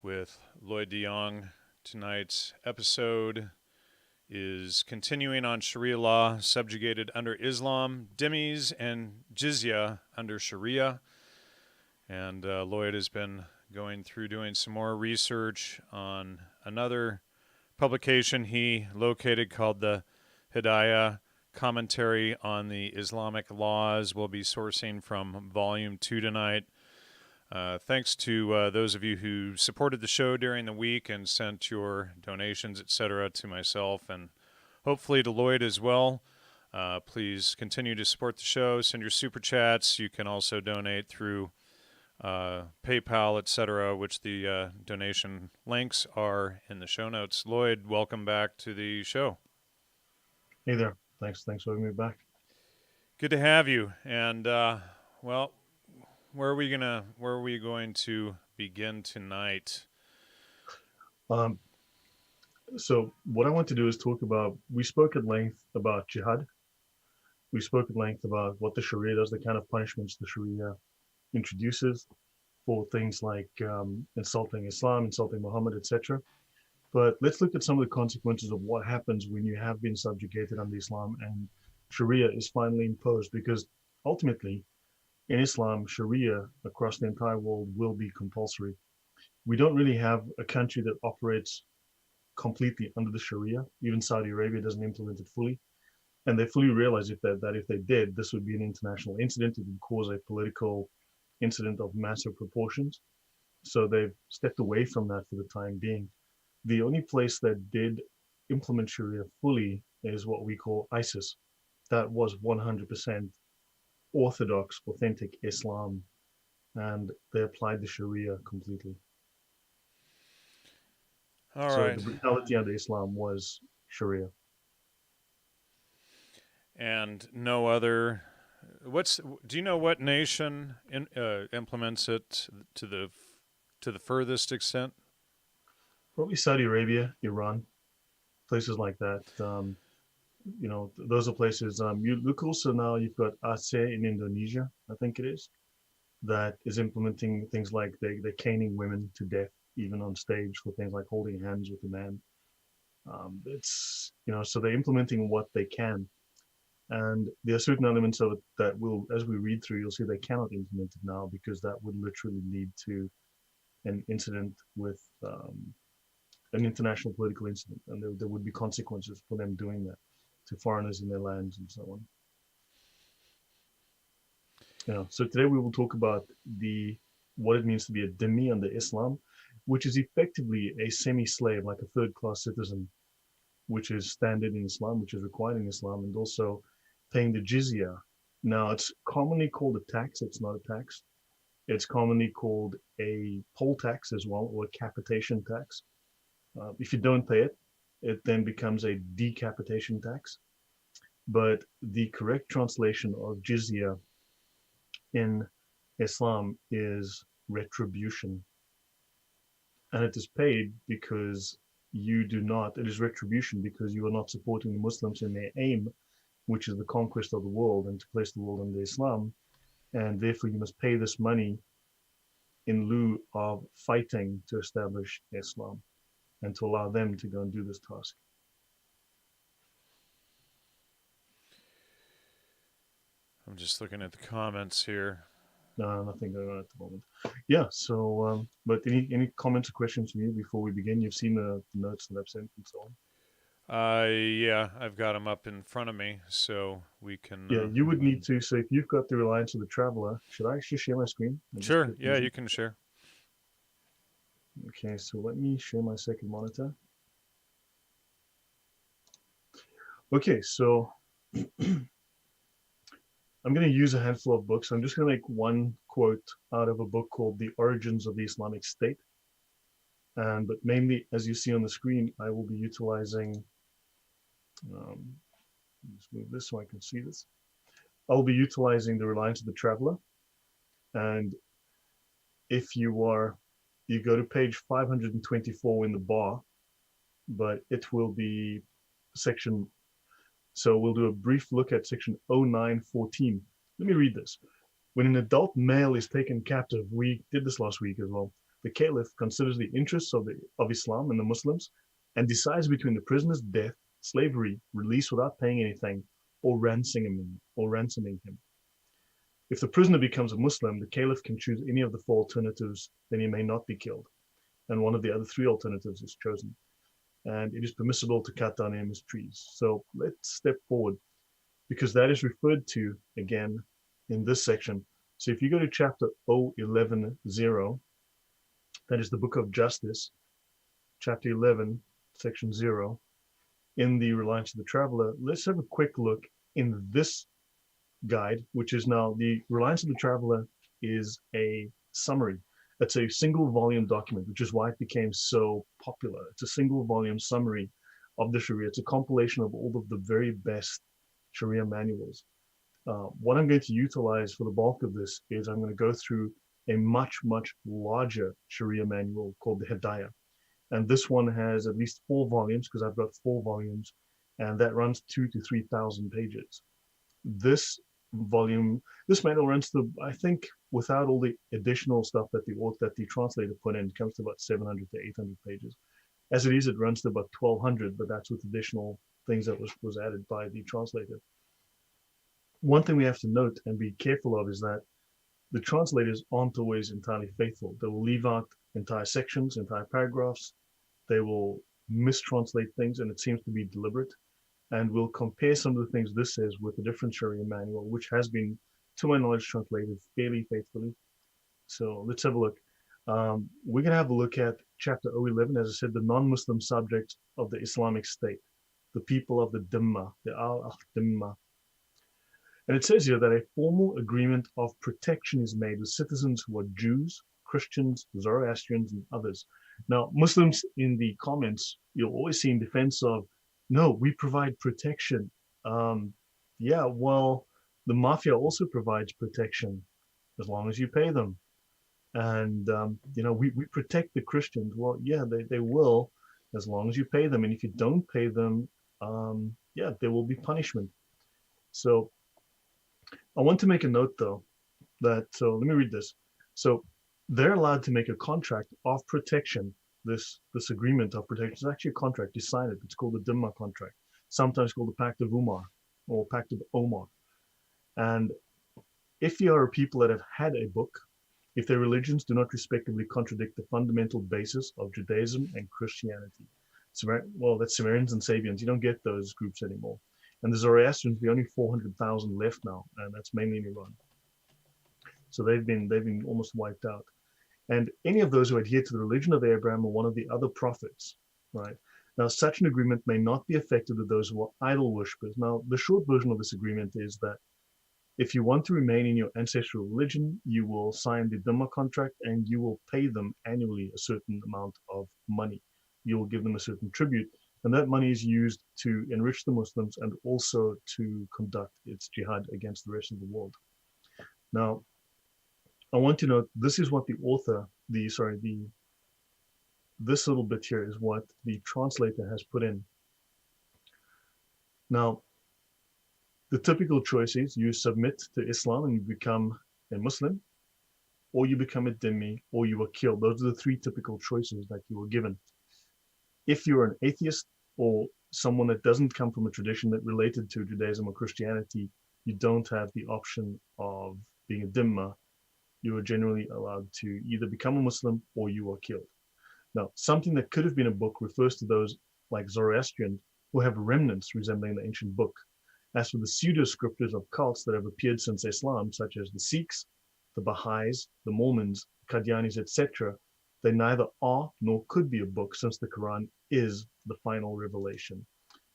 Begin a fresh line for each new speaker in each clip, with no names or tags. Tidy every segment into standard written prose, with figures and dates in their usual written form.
with Lloyd Jongh. Tonight's episode is continuing on Sharia law, subjugated under Islam, Dhimmis, and Jizya under Sharia. And Lloyd has been going through doing some more research on another publication he located called the Hidayah Commentary on the Islamic Laws. We'll be sourcing from Volume 2 tonight. Thanks to those of you who supported the show during the week and sent your donations, etc., to myself and hopefully to Lloyd as well. Please continue to support the show. Send your super chats. You can also donate through PayPal, etc., which the donation links are in the show notes. Lloyd, welcome back to the show.
Hey there. Thanks for having me back.
Good to have you. And well, where are we going to begin tonight?
Um, so what I want to do is talk about, we spoke at length about jihad. We spoke at length about what the Sharia does, the kind of punishments the Sharia introduces for things like insulting Islam, insulting Muhammad, etc. But let's look at some of the consequences of what happens when you have been subjugated under Islam and Sharia is finally imposed, because ultimately in Islam, Sharia across the entire world will be compulsory. We don't really have a country that operates completely under the Sharia. Even Saudi Arabia doesn't implement it fully. And they fully realize that if they did, this would be an international incident. It would cause a political incident of massive proportions. So they've stepped away from that for the time being. The only place that did implement Sharia fully is what we call ISIS. That was 100% orthodox, authentic Islam, and they applied the Sharia completely.
All
So
right.
the brutality under Islam was Sharia.
And no other. Do you know what nation implements it to the furthest extent?
Probably Saudi Arabia, Iran, places like that. Those are places. You look also now. You've got Aceh in Indonesia, I think it is, that is implementing things like they're caning women to death, even on stage for things like holding hands with a man. So they're implementing what they can, and there are certain elements of it that will, as we read through, you'll see they cannot implement it now because that would literally lead to an incident with an international political incident, and there would be consequences for them doing that to foreigners in their lands and so on. So today we will talk about the what it means to be a dhimmi under Islam, which is effectively a semi-slave, like a third-class citizen, which is standard in Islam, which is required in Islam, and also paying the jizya. Now, it's commonly called a tax. It's not a tax. It's commonly called a poll tax as well, or a capitation tax. If you don't pay it, it then becomes a decapitation tax. But the correct translation of jizya in Islam is retribution. And it is paid because it is retribution because you are not supporting the Muslims in their aim, which is the conquest of the world and to place the world under Islam. And therefore, you must pay this money in lieu of fighting to establish Islam and to allow them to go and do this task.
I'm just looking at the comments here.
No, nothing going on at the moment. Yeah. So, but any comments or questions from you before we begin? You've seen the notes that I've sent and so on.
Yeah, I've got them up in front of me, so we can.
Yeah, you would need to. So if you've got the Reliance of the Traveler, should I actually share my screen?
Sure. Yeah, you can share.
Okay, so let me share my second monitor. Okay, so I'm going to use a handful of books. I'm just going to make one quote out of a book called The Origins of the Islamic State. But mainly, as you see on the screen, I will be utilizing, just move this so I can see this. I'll be utilizing the Reliance of the Traveler. And if you go to page 524 in the bar, but it will be section. So we'll do a brief look at section 0914. Let me read this. When an adult male is taken captive, we did this last week as well, the caliph considers the interests of Islam and the Muslims and decides between the prisoner's death, slavery, release without paying anything, or ransoming him. If the prisoner becomes a Muslim, the caliph can choose any of the four alternatives, then he may not be killed. And one of the other three alternatives is chosen. And it is permissible to cut down enormous trees. So let's step forward, because that is referred to again in this section. So if you go to chapter 011.0, that is the Book of Justice, chapter 11, section 0, in the Reliance of the Traveler, let's have a quick look in this guide, which is now the Reliance of the Traveler is a summary. It's a single volume document, which is why it became so popular. It's a single volume summary of the Sharia. It's a compilation of all of the very best Sharia manuals. What I'm going to utilize for the bulk of this is I'm going to go through a much, much larger Sharia manual called the Hidayah. And this one has at least 4 volumes, because I've got 4 volumes, and that runs 2,000 to 3,000 pages. This manual runs to, I think, without all the additional stuff that the translator put in, it comes to about 700 to 800 pages. As it is, it runs to about 1,200, but that's with additional things that was added by the translator. One thing we have to note and be careful of is that the translators aren't always entirely faithful. They will leave out entire sections, entire paragraphs. They will mistranslate things, and it seems to be deliberate. And we'll compare some of the things this says with a different Sharia manual, which has been, to my knowledge, translated fairly faithfully. So let's have a look. We're going to have a look at chapter 011, as I said, the non-Muslim subjects of the Islamic State, the people of the Dhimma, the Al-Dhimma. And it says here that a formal agreement of protection is made with citizens who are Jews, Christians, Zoroastrians, and others. Now, Muslims in the comments, you'll always see in defense of, no, we provide protection. Yeah, well, the mafia also provides protection as long as you pay them. And, we protect the Christians. Well, yeah, they will as long as you pay them. And if you don't pay them, yeah, there will be punishment. So I want to make a note, though, so let me read this. So they're allowed to make a contract of protection. This agreement of protection is actually a contract. You sign it. It's called the Dhimma contract, sometimes called the Pact of Umar or Pact of Omar. And if you are people that have had a book, if their religions do not respectively contradict the fundamental basis of Judaism and Christianity, that's Sumerians and Sabians. You don't get those groups anymore. And the Zoroastrians, the only 400,000 left now, and that's mainly in Iran. So they've been almost wiped out. And any of those who adhere to the religion of Abraham or one of the other prophets, right? Now, such an agreement may not be effective with those who are idol worshippers. Now, the short version of this agreement is that if you want to remain in your ancestral religion, you will sign the Dhimma contract and you will pay them annually a certain amount of money. You will give them a certain tribute, and that money is used to enrich the Muslims and also to conduct its jihad against the rest of the world. Now, I want to note, this is what the author, this little bit here is what the translator has put in. Now, the typical choice is you submit to Islam and you become a Muslim, or you become a Dhimmi, or you are killed. Those are the 3 typical choices that you were given. If you're an atheist or someone that doesn't come from a tradition that related to Judaism or Christianity, you don't have the option of being a Dhimma. You are generally allowed to either become a Muslim or you are killed. Now, something that could have been a book refers to those like Zoroastrian who have remnants resembling the ancient book. As for the pseudo-scriptures of cults that have appeared since Islam, such as the Sikhs, the Baha'is, the Mormons, Qadianis, etc., they neither are nor could be a book, since the Quran is the final revelation.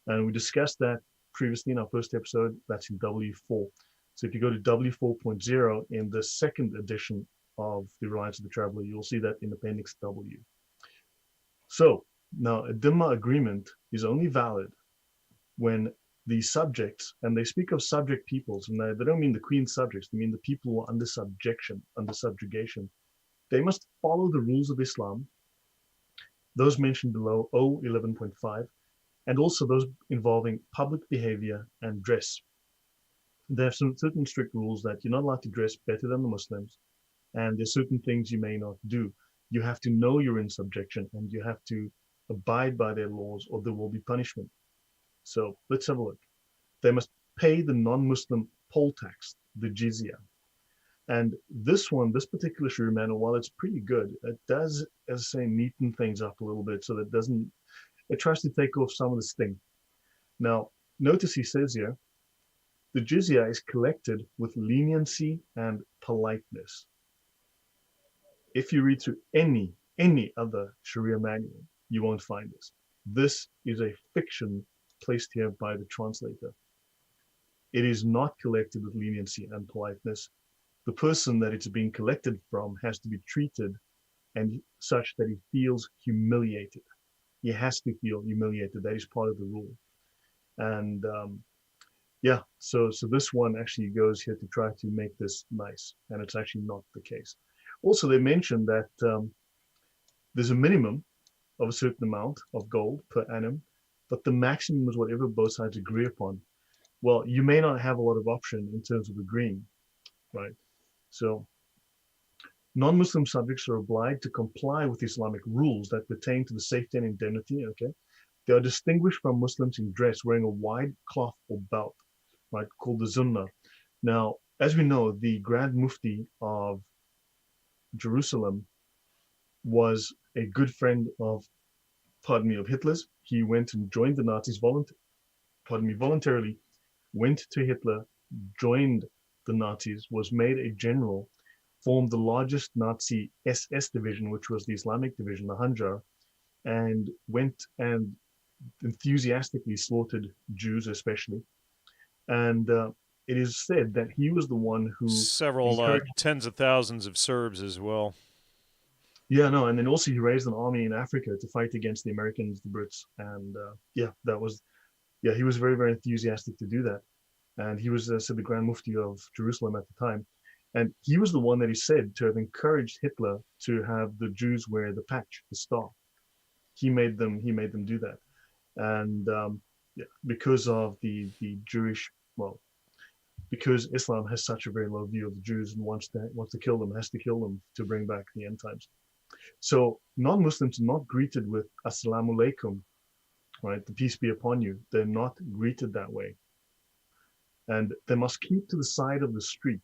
And we discussed that previously in our first episode. That's in W4. So if you go to W4.0 in the second edition of the Reliance of the Traveler, you'll see that in Appendix W. So now a Dhimma agreement is only valid when the subjects, and they speak of subject peoples, and they don't mean the queen's subjects, they mean the people who are under subjugation. They must follow the rules of Islam, those mentioned below, 011.5, and also those involving public behavior and dress. They have some certain strict rules that you're not allowed to dress better than the Muslims, and there's certain things you may not do. You have to know you're in subjection, and you have to abide by their laws, or there will be punishment. So let's have a look. They must pay the non-Muslim poll tax, the jizya. And this particular Sharia manual, while it's pretty good, it does, as I say, neaten things up a little bit so that it tries to take off some of the sting. Now, notice he says here, the jizya is collected with leniency and politeness. If you read through any other Sharia manual, you won't find this. This is a fiction placed here by the translator. It is not collected with leniency and politeness. The person that it's being collected from has to be treated and such that he feels humiliated. He has to feel humiliated. That is part of the rule. And yeah, so this one actually goes here to try to make this nice, and it's actually not the case. Also, they mentioned that there's a minimum of a certain amount of gold per annum, but the maximum is whatever both sides agree upon. Well, you may not have a lot of option in terms of agreeing, right? So non-Muslim subjects are obliged to comply with Islamic rules that pertain to the safety and indemnity, okay? They are distinguished from Muslims in dress, wearing a wide cloth or belt, right, called the Sunnah. Now, as we know, the Grand Mufti of Jerusalem was a good friend of Hitler's. He went and joined the Nazis voluntarily, went to Hitler, joined the Nazis, was made a general, formed the largest Nazi SS division, which was the Islamic division, the Hanjar, and went and enthusiastically slaughtered Jews, especially. And it is said that he was the one who
several tens of thousands of Serbs as well.
Yeah, no, and then also he raised an army in Africa to fight against the Americans, the Brits, and yeah, he was very, very enthusiastic to do that. And he was said the Grand Mufti of Jerusalem at the time, and he was the one that is said to have encouraged Hitler to have the Jews wear the patch, the star. He made them do that, and yeah, because of the Jewish, well, because Islam has such a very low view of the Jews and wants to kill them, has to kill them to bring back the end times. So non-Muslims are not greeted with Assalamu alaikum, right? The peace be upon you. They're not greeted that way. And they must keep to the side of the street.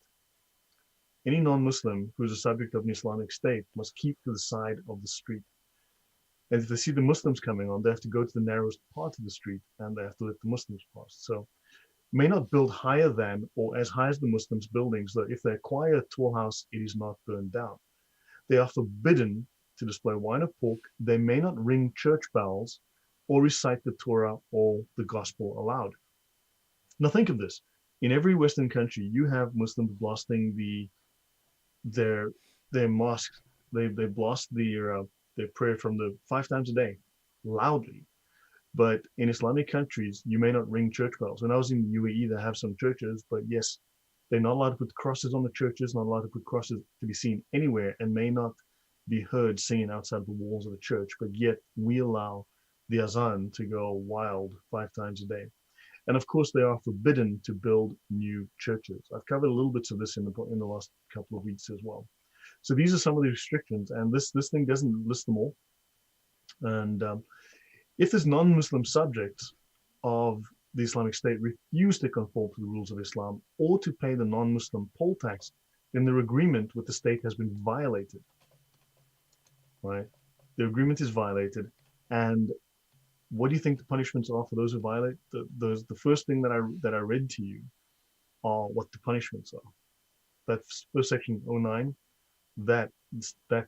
Any non-Muslim who is a subject of an Islamic state must keep to the side of the street. And if they see the Muslims coming on, they have to go to the narrowest part of the street and they have to let the Muslims pass. So may not build higher than or as high as the Muslims' buildings, though if they acquire a tall house, it is not burned down. They are forbidden to display wine or pork. They may not ring church bells or recite the Torah or the gospel aloud. Now think of this. In every Western country, you have Muslims blasting their mosques. They blast their prayer from the 5 times a day loudly. But in Islamic countries, you may not ring church bells. When I was in the UAE, they have some churches, but yes, they're not allowed to put crosses on the churches, not allowed to put crosses to be seen anywhere, and may not be heard singing outside the walls of the church. But yet we allow the azan to go wild 5 times a day. And of course, they are forbidden to build new churches. I've covered a little bits of this in the last couple of weeks as well. So these are some of the restrictions, and this thing doesn't list them all. And if there's non-Muslim subjects of the Islamic State refuse to conform to the rules of Islam or to pay the non-Muslim poll tax, then their agreement with the state has been violated. Right? The agreement is violated, and what do you think the punishments are for those who violate? The first thing that I read to you are what the punishments are. That first section 09, that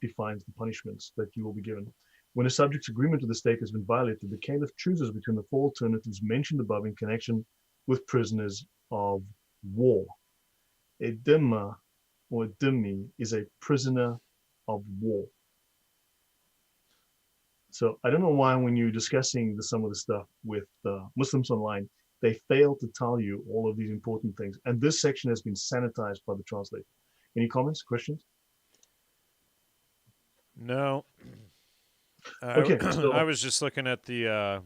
defines the punishments that you will be given. When a subject's agreement with the state has been violated, the caliph chooses between the 4 alternatives mentioned above in connection with prisoners of war. A dhimma or a dhimmi is a prisoner of war. So I don't know why when you're discussing some of the stuff with Muslims online, they fail to tell you all of these important things. And this section has been sanitized by the translator. Any comments, questions?
No.
Okay, so,
I was just looking at the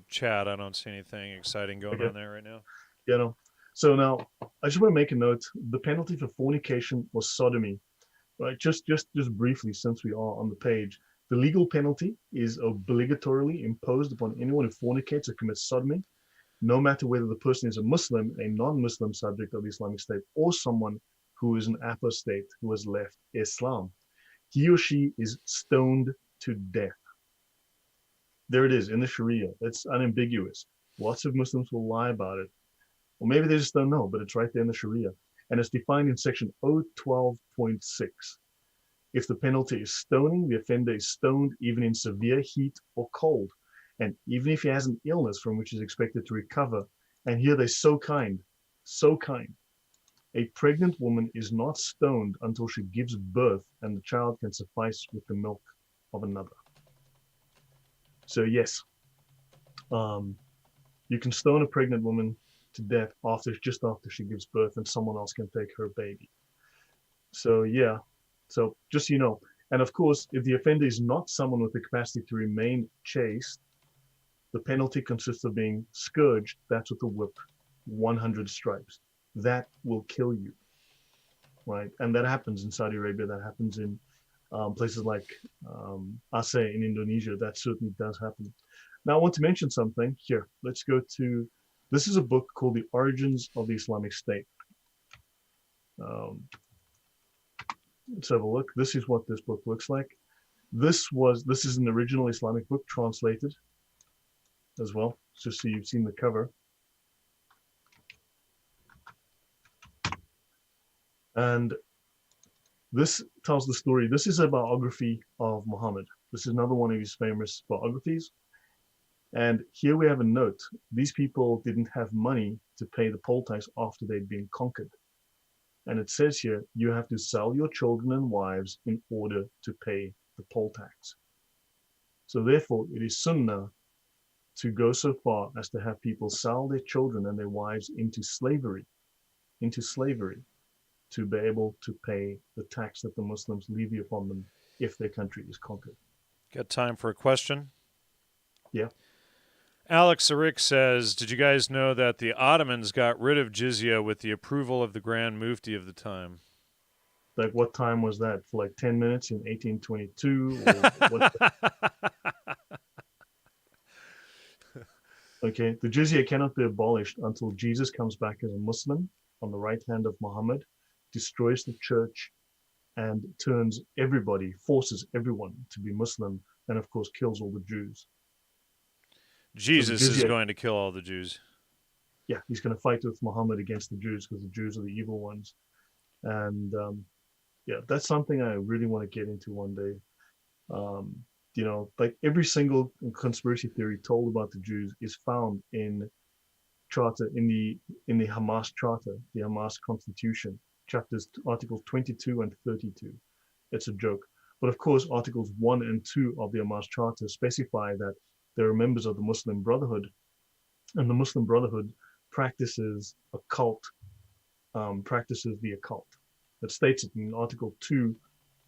chat. I don't see anything exciting going on there right now.
Yeah, no. So now I just want to make a note. The penalty for fornication or sodomy, right? Just briefly, since we are on the page, the legal penalty is obligatorily imposed upon anyone who fornicates or commits sodomy, no matter whether the person is a Muslim, a non-Muslim subject of the Islamic State, or someone who is an apostate who has left Islam. He or she is stoned to death. There it is in the Sharia. It's unambiguous. Lots of Muslims will lie about it. Or maybe they just don't know, but it's right there in the Sharia. And it's defined in section 012.6. If the penalty is stoning, the offender is stoned even in severe heat or cold. And even if he has an illness from which he's expected to recover, and here they're so kind, so kind. A pregnant woman is not stoned until she gives birth and the child can suffice with the milk of another. So yes, you can stone a pregnant woman to death just after she gives birth and someone else can take her baby. So yeah, so just so you know. And of course, if the offender is not someone with the capacity to remain chaste, the penalty consists of being scourged, that's with a whip, 100 stripes. That will kill you, right? And that happens in Saudi Arabia, that happens in places like Aceh in Indonesia, that certainly does happen. Now, I want to mention something here. Let's go to, this is a book called The Origins of the Islamic State. Let's have a look. This is what this book looks like. This is an original Islamic book translated as well, just so you've seen the cover. And this tells the story. This is a biography of Muhammad. This is another one of his famous biographies. And here we have a note. These people didn't have money to pay the poll tax after they'd been conquered. And it says here, you have to sell your children and wives in order to pay the poll tax. So therefore, it is sunnah to go so far as to have people sell their children and their wives into slavery, to be able to pay the tax that the Muslims levy upon them if their country is conquered.
Got time for a question?
Yeah.
Alex Arik says, did you guys know that the Ottomans got rid of jizya with the approval of the Grand Mufti of the time?
Like what time was that? For like 10 minutes in 1822? Or what? Okay, the jizya cannot be abolished until Jesus comes back as a Muslim on the right hand of Muhammad, destroys the church, and turns everybody, forces everyone to be Muslim, and of course kills all the Jews.
Jesus is going to kill all the Jews.
Yeah, he's going to fight with Muhammad against the Jews because the Jews are the evil ones. And yeah, that's something I really want to get into one day. You know, like every single conspiracy theory told about the Jews is found in charter, in the Hamas charter, the Hamas constitution, articles 22 and 32. It's a joke. But of course, articles 1 and 2 of the Hamas charter specify that there are members of the Muslim Brotherhood, and the Muslim Brotherhood practices practices the occult. It states it in Article 2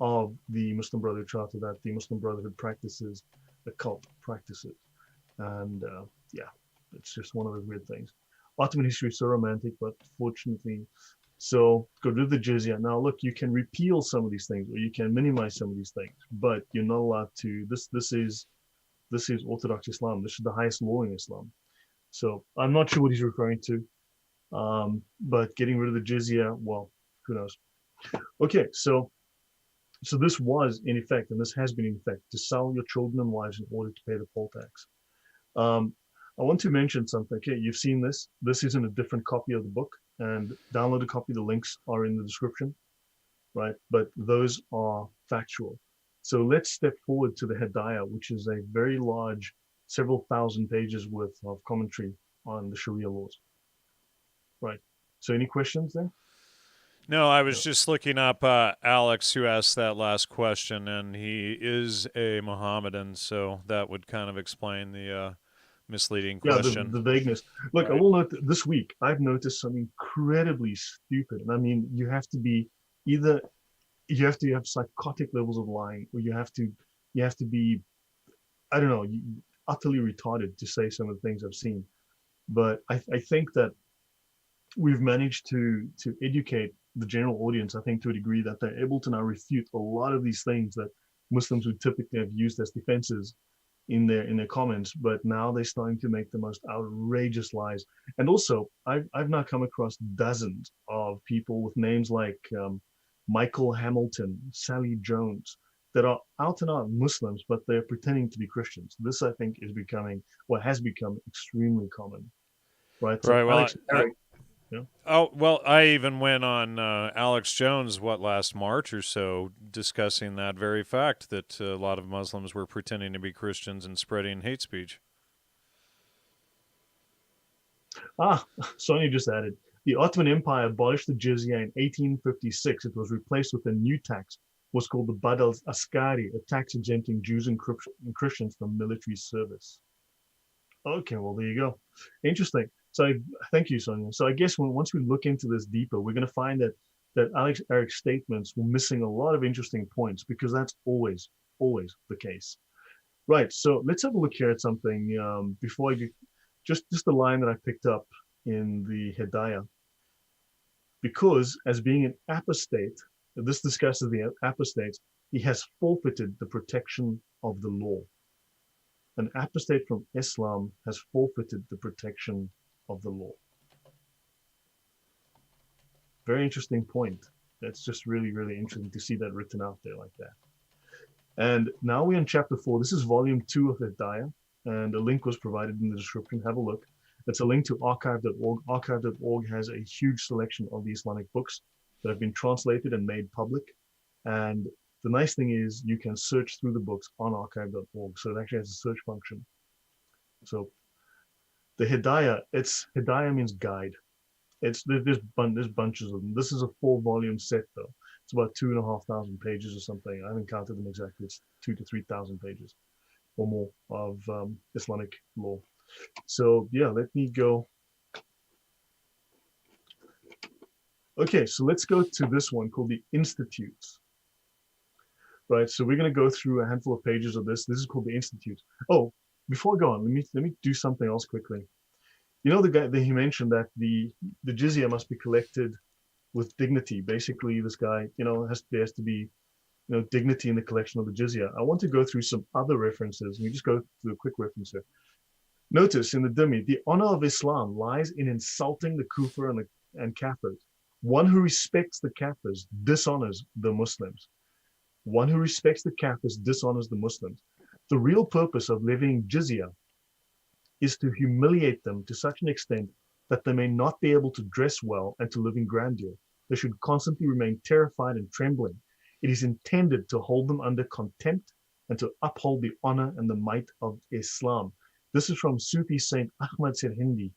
of the Muslim Brotherhood Charter that the Muslim Brotherhood practices occult practices. And yeah, it's just one of those weird things. Ottoman history is so romantic, but fortunately, so go rid of the jizya. Now, look, you can repeal some of these things, or you can minimize some of these things, but you're not allowed to. This is Orthodox Islam. This is the highest law in Islam. So I'm not sure what he's referring to, but getting rid of the jizya, well, who knows? Okay, so this was in effect, and this has been in effect, to sell your children and wives in order to pay the poll tax. I want to mention something. Okay, you've seen this. This is in a different copy of the book, and download a copy. The links are in the description, right? But those are factual. So let's step forward to the Hidayah, which is a very large, several thousand pages worth of commentary on the Sharia laws. Right. So any questions there?
No, I was just looking up Alex, who asked that last question, and he is a Mohammedan, so that would kind of explain the misleading question.
Yeah, the vagueness. Look, right. I will note that this week I've noticed something incredibly stupid, and I mean, you have to have psychotic levels of lying, or you have to be, I don't know, utterly retarded to say some of the things I've seen. But I think that we've managed to educate the general audience, I think, to a degree that they're able to now refute a lot of these things that Muslims would typically have used as defenses in their comments, but now they're starting to make the most outrageous lies. And also, I've now come across dozens of people with names like Michael Hamilton, Sally Jones, that are out and out Muslims, but they're pretending to be Christians. This, I think, is becoming, or has become, extremely common. Right. So,
Right. Well,
Alex, Eric, you know,
oh well, I even went on Alex Jones last March or so discussing that very fact that a lot of Muslims were pretending to be Christians and spreading hate speech.
Sonia just added, the Ottoman Empire abolished the jizya in 1856. It was replaced with a new tax, what's called the Bad al-Askari, a tax exempting Jews and Christians from military service. Okay, well, there you go. Interesting. So thank you, Sonia. So I guess once we look into this deeper, we're going to find that Eric's statements were missing a lot of interesting points, because that's always the case. Right. So let's have a look here at something before I just the line that I picked up in the Hidayah. Because as being an apostate, this discusses the apostate, he has forfeited the protection of the law. An apostate from Islam has forfeited the protection of the law. Very interesting point. That's just really, really interesting to see that written out there like that. And now we're in chapter 4. This is volume 2 of Hidayah, and a link was provided in the description. Have a look. It's a link to archive.org. Archive.org has a huge selection of the Islamic books that have been translated and made public. And the nice thing is you can search through the books on archive.org. So it actually has a search function. So the Hidayah, Hidayah means guide. There's bunches of them. This is a 4-volume set though. It's about 2,500 pages or something. I haven't counted them exactly. It's 2,000 to 3,000 pages or more of Islamic law. So yeah, let me go. Okay, so let's go to this one called the Institutes. Right, so we're going to go through a handful of pages of this. This is called the Institute. Oh, before I go on, let me do something else quickly. You know, the guy that he mentioned that the jizya must be collected with dignity. Basically, this guy, you know, there has to be, you know, dignity in the collection of the jizya. I want to go through some other references. Let me just go through a quick reference here. Notice in the Dhimmi, the honor of Islam lies in insulting the Kufr and Kafirs. One who respects the Kafirs dishonors the Muslims. One who respects the Kafirs dishonors the Muslims. The real purpose of levying jizya is to humiliate them to such an extent that they may not be able to dress well and to live in grandeur. They should constantly remain terrified and trembling. It is intended to hold them under contempt and to uphold the honor and the might of Islam. This is from Sufi Saint Ahmad Sirhindi,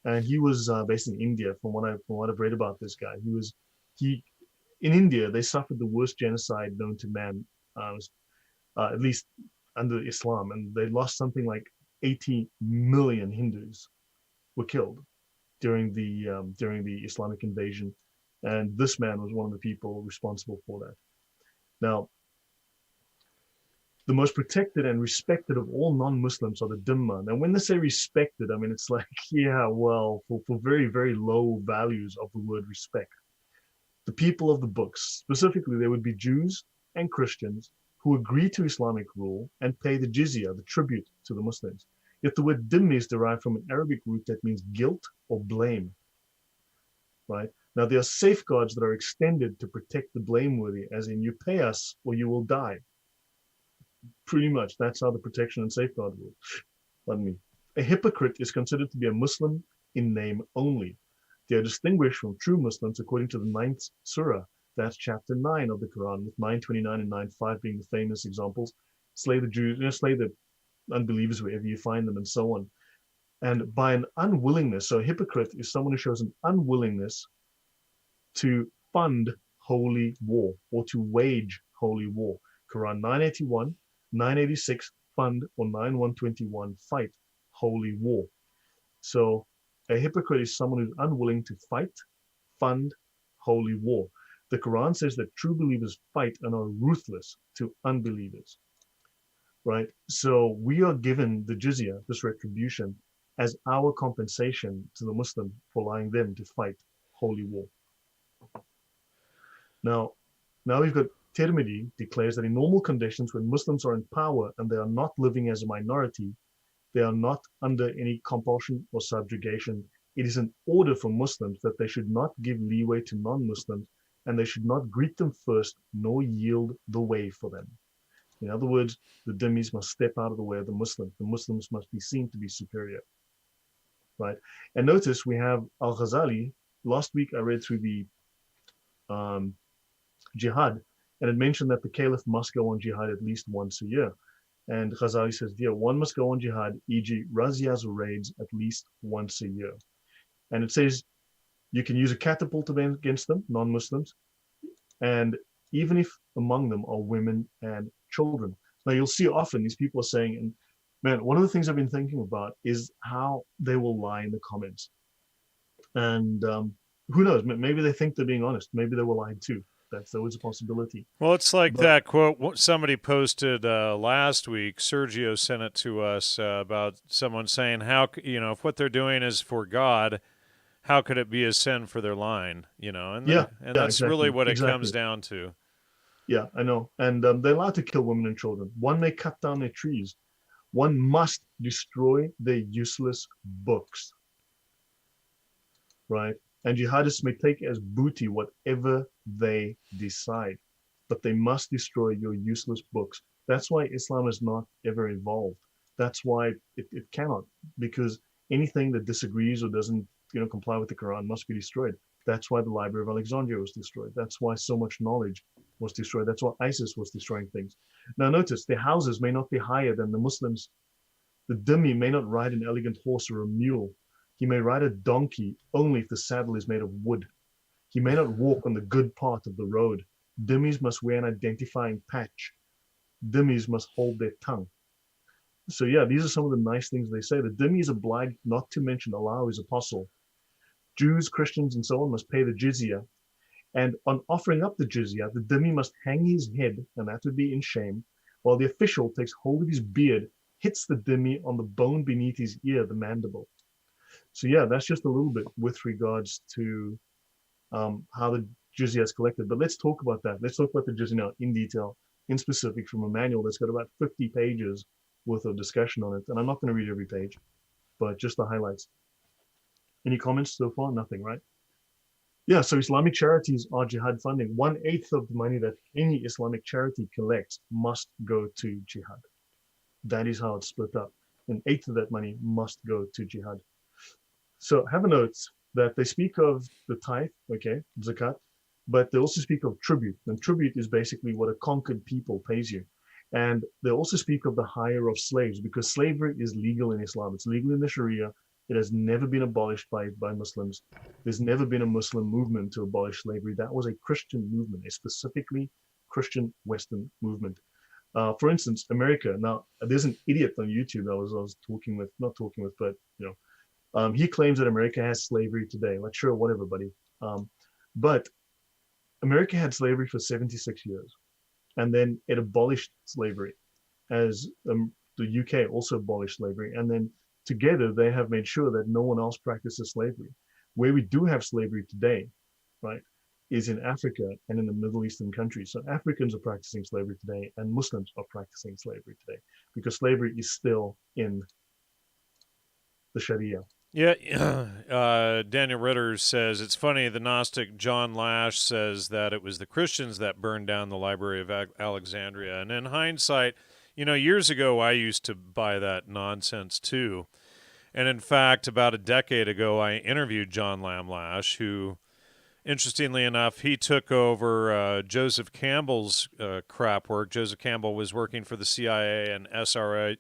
and he was based in India. From what I've read about this guy, in India they suffered the worst genocide known to man, at least under Islam, and they lost something like 80 million Hindus were killed during the Islamic invasion, and this man was one of the people responsible for that. Now, the most protected and respected of all non-Muslims are the Dhimma. Now, when they say respected, I mean, it's like, yeah, well, for very, very low values of the word respect. The people of the books, specifically, they would be Jews and Christians who agree to Islamic rule and pay the jizya, the tribute to the Muslims. Yet the word dhimmi is derived from an Arabic root that means guilt or blame, right? Now, there are safeguards that are extended to protect the blameworthy, as in you pay us or you will die. Pretty much, that's how the protection and safeguard rule. Pardon me. A hypocrite is considered to be a Muslim in name only. They are distinguished from true Muslims according to the 9th surah. That's chapter 9 of the Quran, with 9:29 and 9:5 being the famous examples. Slay the Jews, slay the unbelievers wherever you find them, and so on. And by an unwillingness, so a hypocrite is someone who shows an unwillingness to fund holy war or to wage holy war. Quran 981, 986, fund, or 9121, fight holy war. So a hypocrite is someone who's unwilling to fight, fund holy war. The Quran says that true believers fight and are ruthless to unbelievers, right? So we are given the jizya, this retribution, as our compensation to the Muslim for allowing them to fight holy war. Now, now we've got Tirmidhi declares that in normal conditions, when Muslims are in power and they are not living as a minority, they are not under any compulsion or subjugation. It is an order for Muslims that they should not give leeway to non-Muslims, and they should not greet them first nor yield the way for them. In other words, the Dhimmis must step out of the way of the Muslims. The Muslims must be seen to be superior, right? And notice we have Al-Ghazali. Last week I read through the um, jihad, and it mentioned that the caliph must go on jihad at least once a year. And Ghazali says, yeah, one must go on jihad, e.g., razzias or raids, at least once a year. And it says you can use a catapult against them, non-Muslims, and even if among them are women and children. Now you'll see often these people are saying, and man, one of the things I've been thinking about is how they will lie in the comments. And who knows? Maybe they think they're being honest. Maybe they were lying too. That's always a possibility.
Well, it's like
But
that quote somebody posted last week. Sergio sent it to us about someone saying, "How if what they're doing is for God, how could it be a sin for their line?"
yeah,
And
yeah,
that's really
exactly,
what it comes
exactly.
down to.
Yeah, I know. And they're allowed to kill women and children. One may cut down their trees. One must destroy their useless books, right? And jihadists may take as booty whatever they decide, but they must destroy your useless books. That's why Islam has not ever evolved. That's why it cannot, because anything that disagrees or doesn't, comply with the Quran must be destroyed. That's why the Library of Alexandria was destroyed. That's why so much knowledge was destroyed. That's why ISIS was destroying things. Now notice, their houses may not be higher than the Muslims. The dhimmi may not ride an elegant horse or a mule. He may ride a donkey only if the saddle is made of wood. He may not walk on the good part of the road. Dhimmis must wear an identifying patch. Dhimmis must hold their tongue. So yeah, these are some of the nice things they say. The dhimmi is obliged not to mention Allah, his apostle. Jews, Christians, and so on must pay the jizya. And on offering up the jizya, the dhimmi must hang his head, and that would be in shame, while the official takes hold of his beard, hits the dhimmi on the bone beneath his ear, the mandible. So yeah, that's just a little bit with regards to how the jizya is collected. But let's talk about that. Let's talk about the jizya now in detail, in specific from a manual that's got about 50 pages worth of discussion on it. And I'm not going to read every page, but just the highlights. Any comments so far? Nothing, right? Yeah, so Islamic charities are jihad funding. 1/8 of the money that any Islamic charity collects must go to jihad. That is how it's split up. An eighth of that money must go to jihad. So have a note that they speak of the tithe, okay, zakat, but they also speak of tribute. And tribute is basically what a conquered people pays you. And they also speak of the hire of slaves because slavery is legal in Islam. It's legal in the Sharia. It has never been abolished by Muslims. There's never been a Muslim movement to abolish slavery. That was a Christian movement, a specifically Christian Western movement. For instance, America. Now, there's an idiot on YouTube I was talking with, not talking with, but he claims that America has slavery today. Like, sure, whatever, buddy. But America had slavery for 76 years, and then it abolished slavery, as the UK also abolished slavery, and then together they have made sure that no one else practices slavery. Where we do have slavery today, right, is in Africa and in the Middle Eastern countries. So Africans are practicing slavery today, and Muslims are practicing slavery today, because slavery is still in the Sharia.
Yeah, Daniel Ritter says it's funny. The Gnostic John Lash says that it was the Christians that burned down the Library of Alexandria. And in hindsight, years ago I used to buy that nonsense too. And in fact, about a decade ago, I interviewed John Lamb Lash, who, interestingly enough, he took over Joseph Campbell's crap work. Joseph Campbell was working for the CIA and SRI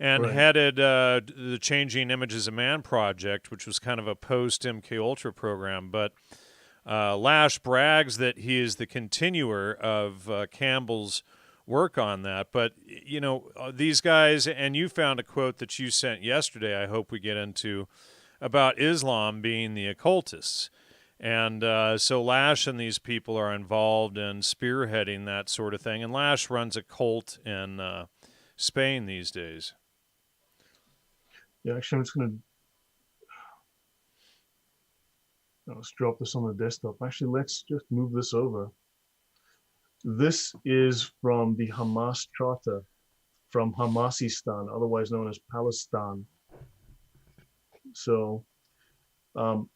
and
Right.
headed the Changing Images of Man project, which was kind of a post-MK Ultra program. But Lash brags that he is the continuer of Campbell's work on that. But, these guys, and you found a quote that you sent yesterday, I hope we get into, about Islam being the occultists. And so Lash and these people are involved in spearheading that sort of thing. And Lash runs a cult in Spain these days.
Yeah, actually, I'm just gonna. Let's drop this on the desktop. Actually, let's just move this over. This is from the Hamas Charter from Hamasistan, otherwise known as Palestine. So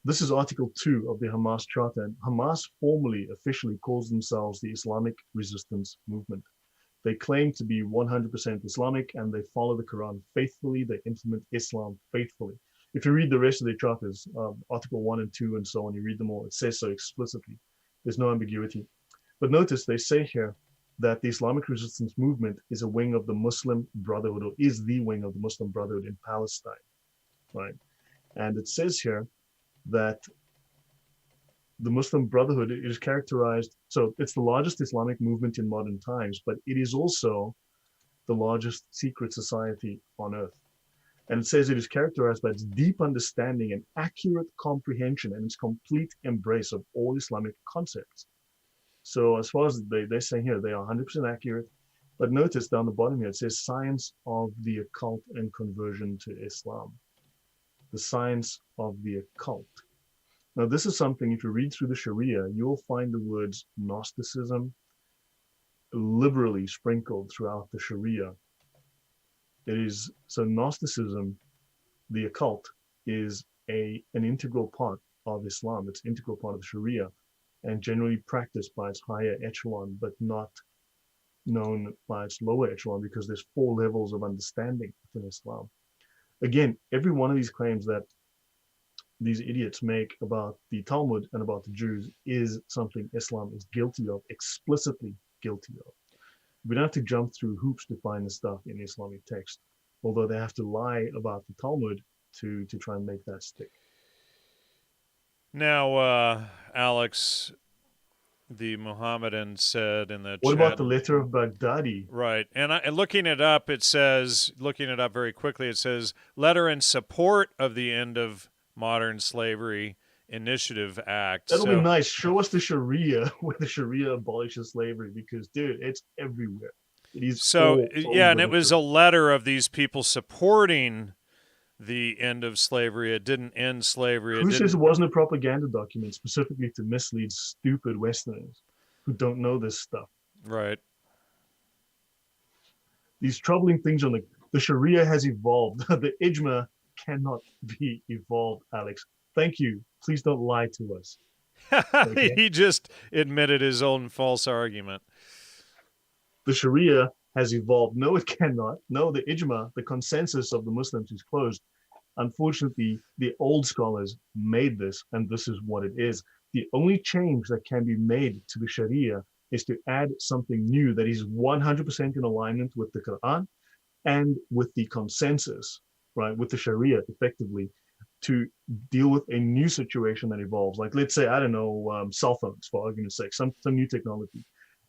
this is Article 2 of the Hamas Charter. And Hamas formally, officially calls themselves the Islamic Resistance Movement. They claim to be 100% Islamic and they follow the Quran faithfully. They implement Islam faithfully. If you read the rest of their charters, Article 1 and 2 and so on, you read them all, it says so explicitly. There's no ambiguity. But notice they say here that the Islamic Resistance Movement is a wing of the Muslim Brotherhood, or is the wing of the Muslim Brotherhood in Palestine, right? And it says here that the Muslim Brotherhood is characterized, so it's the largest Islamic movement in modern times, but it is also the largest secret society on earth. And it says it is characterized by its deep understanding and accurate comprehension and its complete embrace of all Islamic concepts. So as far as they say here, they are 100% accurate. But notice down the bottom here, it says science of the occult and conversion to Islam. The science of the occult. Now, this is something, if you read through the Sharia, you'll find the words Gnosticism liberally sprinkled throughout the Sharia. It is, so Gnosticism, the occult, is an integral part of Islam. It's an integral part of the Sharia and generally practiced by its higher echelon, but not known by its lower echelon because there's 4 levels of understanding within Islam. Again, every one of these claims that these idiots make about the Talmud and about the Jews is something Islam is guilty of, explicitly guilty of. We don't have to jump through hoops to find the stuff in the Islamic text, although they have to lie about the Talmud to try and make that stick.
Now, Alex, the Mohammedan said in the
What
chat,
about the letter of Baghdadi?
Right. And looking it up, it says, looking it up very quickly, it says, letter in support of the end of modern slavery Initiative Act.
That'll be nice. Show us the Sharia, where the Sharia abolishes slavery, because, dude, it's everywhere. It is
so, yeah, and it was a letter of these people supporting the end of slavery. It didn't end slavery.
Who says it wasn't a propaganda document specifically to mislead stupid Westerners who don't know this stuff?
Right.
These troubling things on the Sharia has evolved. The Ijma cannot be evolved, Alex. Thank you. Please don't lie to us.
Okay? He just admitted his own false argument.
The Sharia has evolved. No, it cannot. No, the Ijma, the consensus of the Muslims, is closed. Unfortunately, the old scholars made this, and this is what it is. The only change that can be made to the Sharia is to add something new that is 100% in alignment with the Quran and with the consensus, right, with the Sharia, effectively, to deal with a new situation that evolves. Like, let's say, I don't know, cell phones, for argument's sake, some new technology.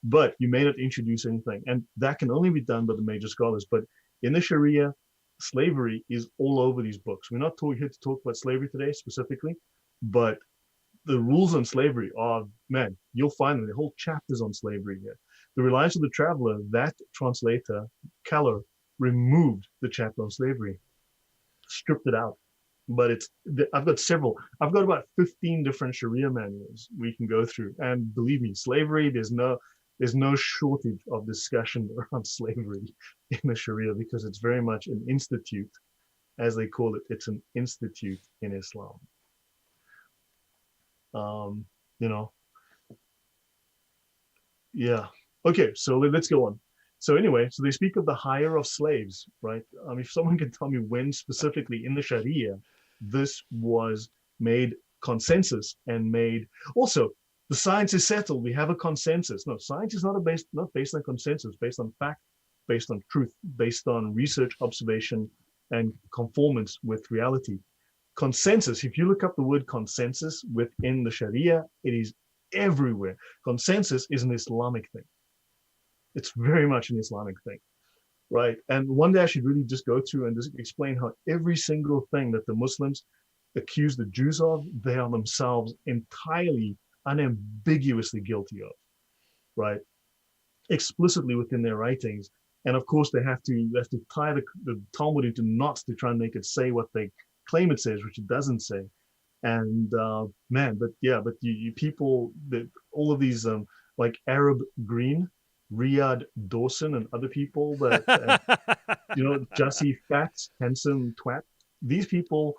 But you may not introduce anything. And that can only be done by the major scholars. But in the Sharia, slavery is all over these books. We're not here to talk about slavery today specifically, but the rules on slavery are, man, you'll find them. The whole chapters on slavery here. The Reliance of the Traveler, that translator, Keller, removed the chapter on slavery, stripped it out. But I've got about 15 different Sharia manuals we can go through. And believe me, slavery, there's no shortage of discussion around slavery in the Sharia because it's very much an institute, as they call it. It's an institute in Islam. Yeah. Okay, so let's go on. So anyway, so they speak of the hire of slaves, right? If someone can tell me when specifically in the Sharia this was made consensus and made also. The science is settled. We have a consensus. No, science is not based on consensus, based on fact, based on truth, based on research, observation, and conformance with reality. Consensus, if you look up the word consensus within the Sharia, it is everywhere. Consensus is an Islamic thing. It's very much an Islamic thing, right? And one day I should really just go through and just explain how every single thing that the Muslims accuse the Jews of, they are themselves entirely unambiguously guilty of, right? Explicitly within their writings. And of course, they have to tie the Talmud into knots to try and make it say what they claim it says, which it doesn't say. And man, but yeah, but you people that all of these like Arab Green, Riyadh Dawson, and other people that Jussie Fats, handsome twat. These people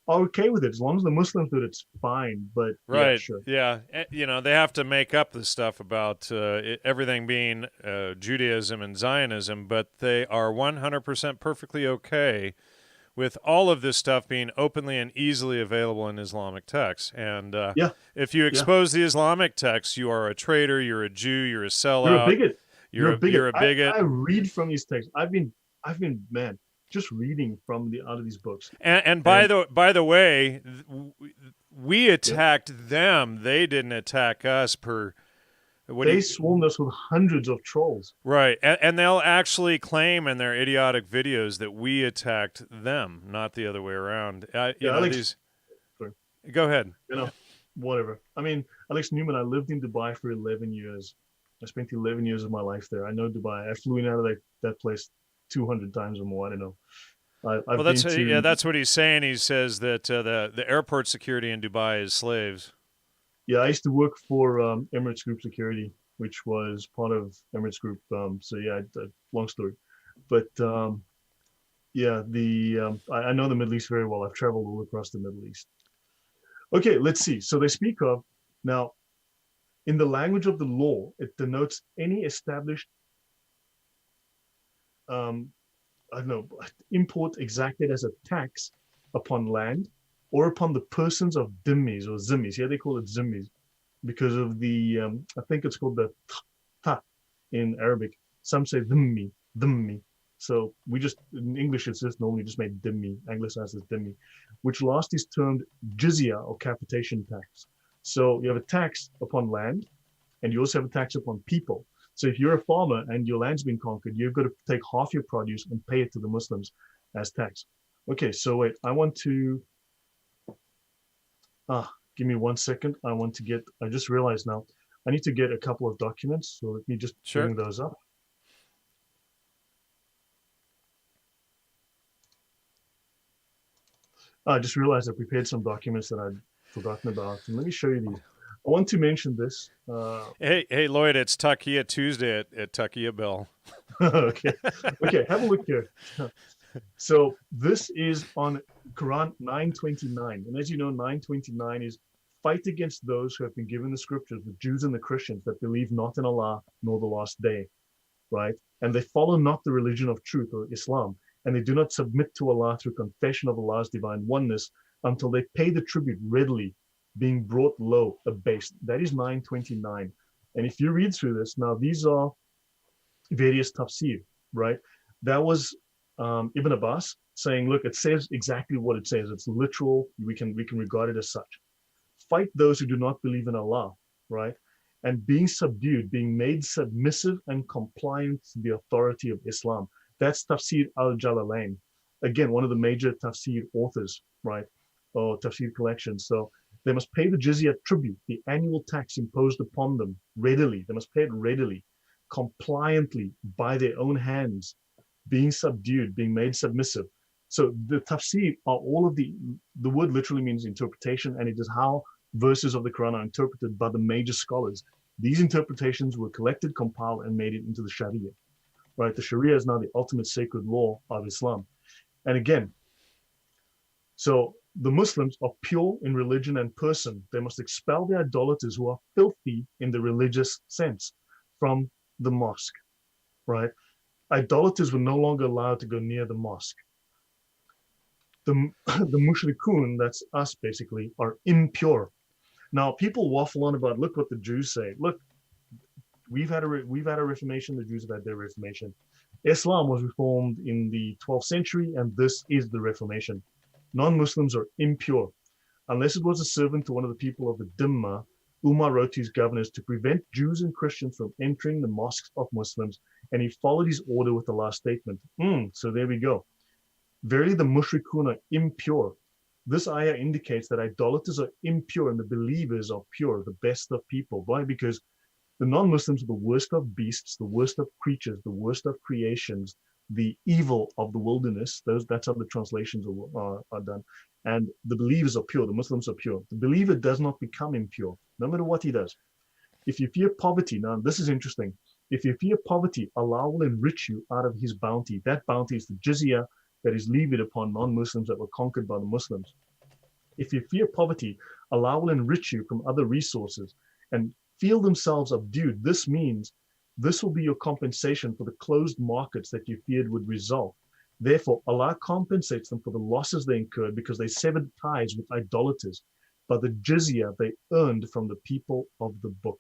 are okay with it as long as the Muslims do it. It's fine. But yeah,
Right.
sure.
Yeah. They have to make up the stuff about everything being Judaism and Zionism, but they are 100% perfectly okay with all of this stuff being openly and easily available in Islamic texts. And
Yeah,
if you
yeah.
expose the Islamic texts, you are a traitor, you're a Jew, you're a
You're a
sellout,
bigot. You're a bigot.
you're a
I
bigot.
I read from these texts. I've been man just reading from the out of these books.
And
And
by the way, we
yeah,
attacked them. They didn't attack us. Per what do
they
you
swarmed us with hundreds of trolls.
right? And they'll actually claim in their idiotic videos that we attacked them, not the other way around.
Yeah, Alex.
These.
Sorry,
Go ahead.
whatever. I mean, Alex Newman. I lived in Dubai for 11 years. I spent 11 years of my life there. I know Dubai. I flew in out of that place 200 times or more. I don't know.
Well,
I've been to.
that's what he's saying. He says that the airport security in Dubai is slaves.
Yeah, I used to work for Emirates Group Security, which was part of Emirates Group. So yeah, long story, but yeah, the I know the Middle East very well. I've traveled all across the Middle East. Okay, let's see. So they speak of now in the language of the law, it denotes any established I don't know import exacted as a tax upon land or upon the persons of dhimmis or zimmis. Here they call it zimmis because of the I think it's called the ta in Arabic. Some say dhimmi, dhimmi. So we just in English it's just normally just made dhimmi, anglicized as dhimmi, which last is termed jizya or capitation tax. So you have a tax upon land, and you also have a tax upon people. So if you're a farmer and your land's been conquered, you've got to take half your produce and pay it to the Muslims as tax. Okay, so wait, I want to give me 1 second. I just realized now, I need to get a couple of documents. So let me just
Sure.
bring those up. I just realized I prepared some documents that I'd forgotten about. And let me show you these. I want to mention this.
Hey, Lloyd, it's Takia Tuesday at Takia Bell.
Okay. Okay, have a look here. So this is on Quran 929. And as you know, 929 is fight against those who have been given the scriptures, the Jews and the Christians that believe not in Allah nor the last day, right? And they follow not the religion of truth or Islam, and they do not submit to Allah through confession of Allah's divine oneness until they pay the tribute readily, being brought low, abased. That is 929. And if you read through this, now these are various tafsir, right? That was Ibn Abbas saying, look, it says exactly what it says. It's literal. We can regard it as such. Fight those who do not believe in Allah, right? And being subdued, being made submissive and compliant to the authority of Islam. That's Tafsir al-Jalalain. Again, one of the major tafsir authors, right? Or tafsir collections. So they must pay the jizya tribute, the annual tax imposed upon them readily. They must pay it readily, compliantly, by their own hands, being subdued, being made submissive. So the tafsir are all of the word literally means interpretation, and it is how verses of the Quran are interpreted by the major scholars. These interpretations were collected, compiled, and made it into the Sharia. Right? The Sharia is now the ultimate sacred law of Islam. And again, so the Muslims are pure in religion and person. They must expel the idolaters who are filthy in the religious sense from the mosque, right? Idolaters were no longer allowed to go near the mosque. The mushrikun, that's us basically, are impure. Now people waffle on about, look what the Jews say. Look, we've had a reformation. The Jews have had their reformation. Islam was reformed in the 12th century, and this is the Reformation. Non-Muslims are impure. Unless it was a servant to one of the people of the Dhimma, Umar wrote to his governors to prevent Jews and Christians from entering the mosques of Muslims, and he followed his order with the last statement. So there we go. Verily the mushrikun are impure. This ayah indicates that idolaters are impure and the believers are pure, the best of people. Why? Because the non-Muslims are the worst of beasts, the worst of creatures, the worst of creations. the evil of the wilderness. That's how the translations are done. And the believers are pure. The Muslims are pure. The believer does not become impure, no matter what he does. If you fear poverty, now this is interesting. If you fear poverty, Allah will enrich you out of His bounty. That bounty is the jizya that is levied upon non-Muslims that were conquered by the Muslims. If you fear poverty, Allah will enrich you from other resources and feel themselves subdued. This means this will be your compensation for the closed markets that you feared would result. Therefore, Allah compensates them for the losses they incurred because they severed ties with idolaters by the jizya they earned from the people of the book.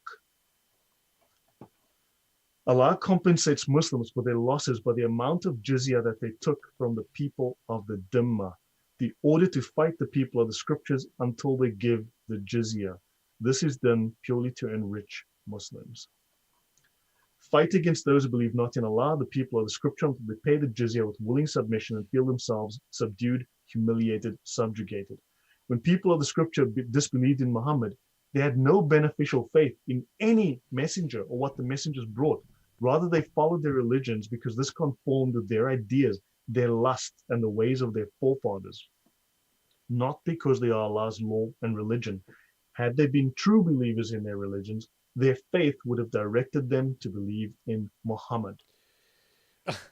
Allah compensates Muslims for their losses by the amount of jizya that they took from the people of the Dhimma, the order to fight the people of the scriptures until they give the jizya. This is done purely to enrich Muslims. Fight against those who believe not in Allah, the people of the scripture, until they pay the jizya with willing submission and feel themselves subdued, humiliated, subjugated. When people of the scripture disbelieved in Muhammad, they had no beneficial faith in any messenger or what the messengers brought. Rather, they followed their religions because this conformed with their ideas, their lust, and the ways of their forefathers, not because they are Allah's law and religion. Had they been true believers in their religions, their faith would have directed them to believe in Muhammad.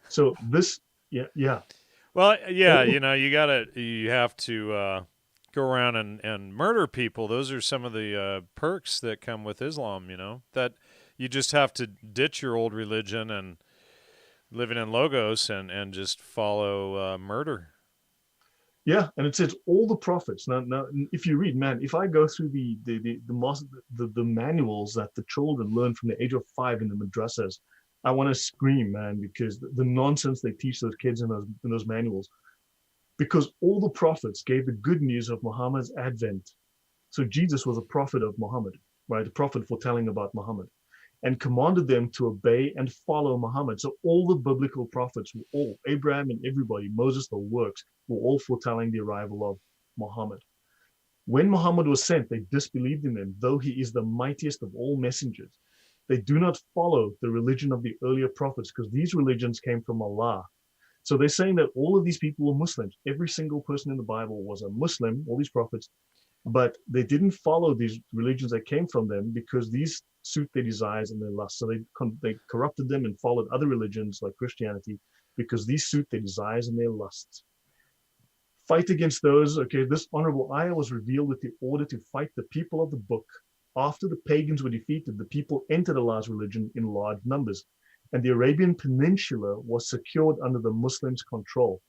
So this, yeah.
Well, yeah, you have to go around and murder people. Those are some of the perks that come with Islam, that you just have to ditch your old religion and living in Logos and just follow murder.
Yeah, and it says all the prophets. Now, if you read, man, if I go through the manuals that the children learn from the age of 5 in the madrasas, I want to scream, man, because the nonsense they teach those kids in those manuals. Because all the prophets gave the good news of Muhammad's advent. So Jesus was a prophet of Muhammad, right? A prophet foretelling about Muhammad, and commanded them to obey and follow Muhammad. So all the biblical prophets were all, Abraham and everybody, Moses, the works, were all foretelling the arrival of Muhammad. When Muhammad was sent, they disbelieved in him, though he is the mightiest of all messengers. They do not follow the religion of the earlier prophets because these religions came from Allah. So they're saying that all of these people were Muslims. Every single person in the Bible was a Muslim, all these prophets, but they didn't follow these religions that came from them because these suit their desires and their lusts. So they corrupted them and followed other religions like Christianity because these suit their desires and their lusts. Fight against those. Okay, this honorable ayah was revealed with the order to fight the people of the book. After the pagans were defeated, the people entered Allah's religion in large numbers, and the Arabian Peninsula was secured under the Muslims' control.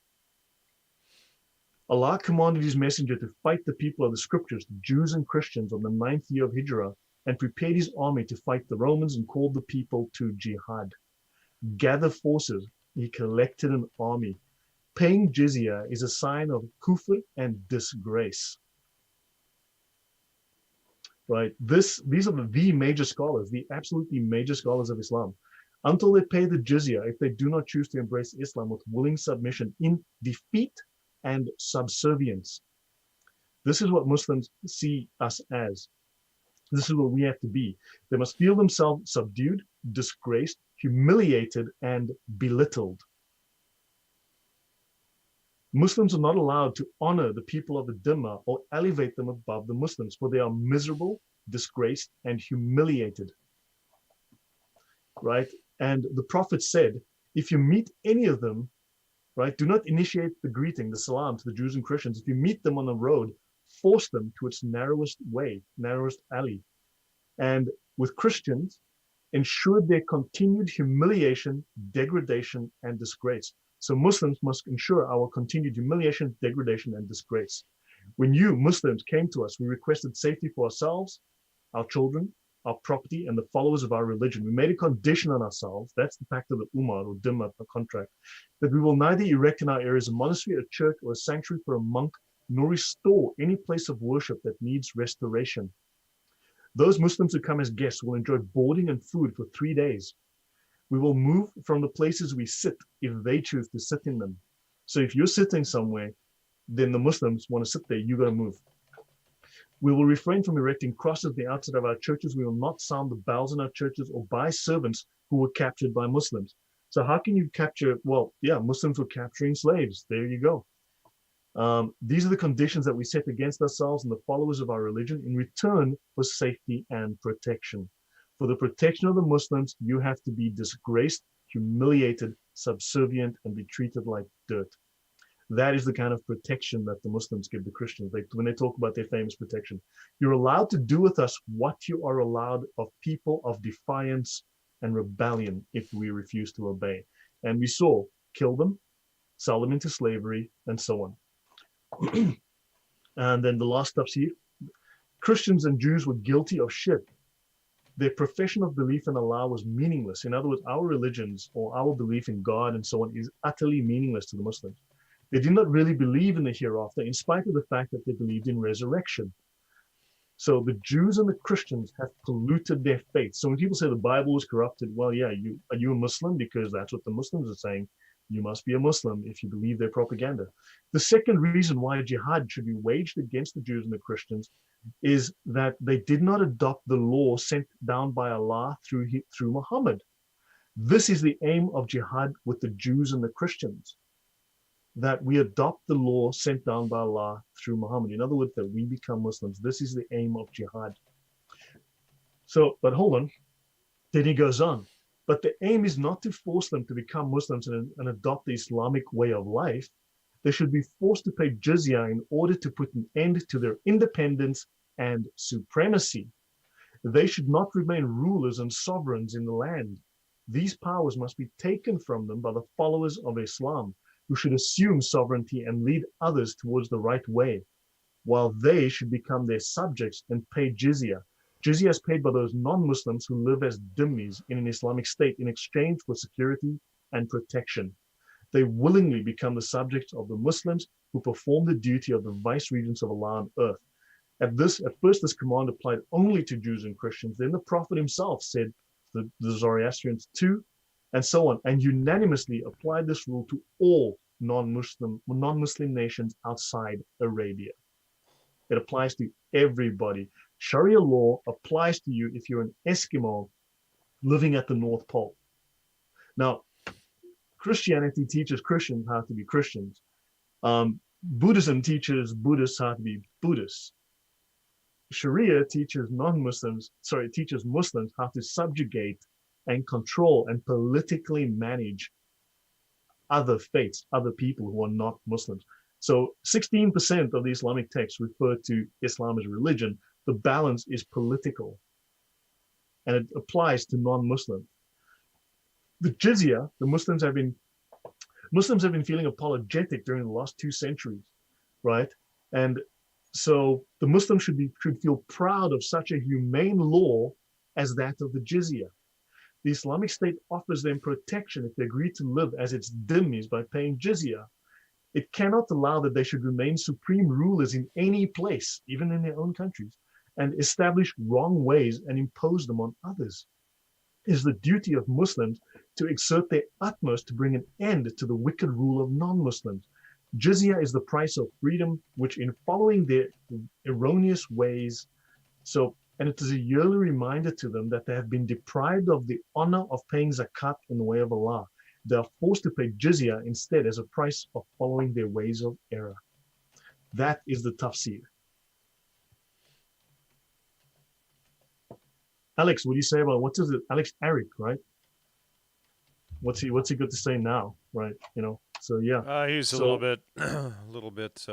Allah commanded His messenger to fight the people of the scriptures, the Jews and Christians, on the 9th year of Hijrah, and prepared His army to fight the Romans and called the people to jihad. Gather forces. He collected an army. Paying jizya is a sign of kufr and disgrace. Right? These are the major scholars, the absolutely major scholars of Islam. Until they pay the jizya, if they do not choose to embrace Islam with willing submission in defeat and subservience. This is what Muslims see us as. This is what we have to be. They must feel themselves subdued, disgraced, humiliated, and belittled. Muslims are not allowed to honor the people of the Dhimma or elevate them above the Muslims, for they are miserable, disgraced, and humiliated. Right? And the Prophet said, if you meet any of them, right, do not initiate the greeting, the salam to the Jews and Christians. If you meet them on the road, force them to its narrowest way, narrowest alley. And with Christians, ensure their continued humiliation, degradation, and disgrace. So Muslims must ensure our continued humiliation, degradation, and disgrace. When you, Muslims, came to us, we requested safety for ourselves, our children, our property, and the followers of our religion. We made a condition on ourselves, that's the pact of the Ummah or Dhimma, the contract, that we will neither erect in our areas a monastery, a church, or a sanctuary for a monk, nor restore any place of worship that needs restoration. Those Muslims who come as guests will enjoy boarding and food for 3 days. We will move from the places we sit if they choose to sit in them. So if you're sitting somewhere, then the Muslims want to sit there, you got to move. We will refrain from erecting crosses at the outside of our churches. We will not sound the bells in our churches or buy servants who were captured by Muslims. So how can you capture? Well, yeah, Muslims were capturing slaves. There you go. These are the conditions that we set against ourselves and the followers of our religion in return for safety and protection. For the protection of the Muslims, you have to be disgraced, humiliated, subservient, and be treated like dirt. That is the kind of protection that the Muslims give the Christians. When they talk about their famous protection, you're allowed to do with us what you are allowed of people of defiance and rebellion if we refuse to obey. And we saw kill them, sell them into slavery, and so on. And then the last steps here. Christians and Jews were guilty of shirk. Their profession of belief in Allah was meaningless. In other words, our religions or our belief in God and so on is utterly meaningless to the Muslims. They did not really believe in the hereafter, in spite of the fact that they believed in resurrection. So the Jews and the Christians have polluted their faith. So when people say the Bible is corrupted, well, yeah, are you a Muslim? Because that's what the Muslims are saying. You must be a Muslim if you believe their propaganda. The second reason why jihad should be waged against the Jews and the Christians is that they did not adopt the law sent down by Allah through Muhammad. This is the aim of jihad with the Jews and the Christians, that we adopt the law sent down by Allah through Muhammad. In other words, that we become Muslims. This is the aim of jihad. So, but hold on. Then he goes on. But the aim is not to force them to become Muslims and adopt the Islamic way of life. They should be forced to pay jizya in order to put an end to their independence and supremacy. They should not remain rulers and sovereigns in the land. These powers must be taken from them by the followers of Islam, who should assume sovereignty and lead others towards the right way, while they should become their subjects and pay jizya. Jizya is paid by those non-Muslims who live as dhimmis in an Islamic state in exchange for security and protection. They willingly become the subjects of the Muslims who perform the duty of the vice-regents of Allah on earth. At first, this command applied only to Jews and Christians. Then the Prophet himself said the Zoroastrians too, and so on, and unanimously applied this rule to all non-Muslim nations outside Arabia. It applies to everybody. Sharia law applies to you if you're an Eskimo living at the North Pole. Now, Christianity teaches Christians how to be Christians. Buddhism teaches Buddhists how to be Buddhists. Sharia teaches Muslims how to subjugate and control and politically manage other faiths, other people who are not Muslims. So 16% of the Islamic texts refer to Islam as religion. The balance is political, and it applies to non-Muslims. The jizya, the Muslims have been feeling apologetic during the last 2 centuries, right? And so the Muslims should feel proud of such a humane law as that of the jizya. The Islamic State offers them protection if they agree to live as its dhimmis by paying jizya. It cannot allow that they should remain supreme rulers in any place, even in their own countries, and establish wrong ways and impose them on others. It is the duty of Muslims to exert their utmost to bring an end to the wicked rule of non-Muslims. Jizya is the price of freedom, which in following their erroneous ways, and it is a yearly reminder to them that they have been deprived of the honor of paying zakat in the way of Allah. They are forced to pay jizya instead as a price of following their ways of error. That is the tafsir. Alex, what do you say about what is it? Alex Eric, right? What's he got to say now, right? So yeah.
He's a little bit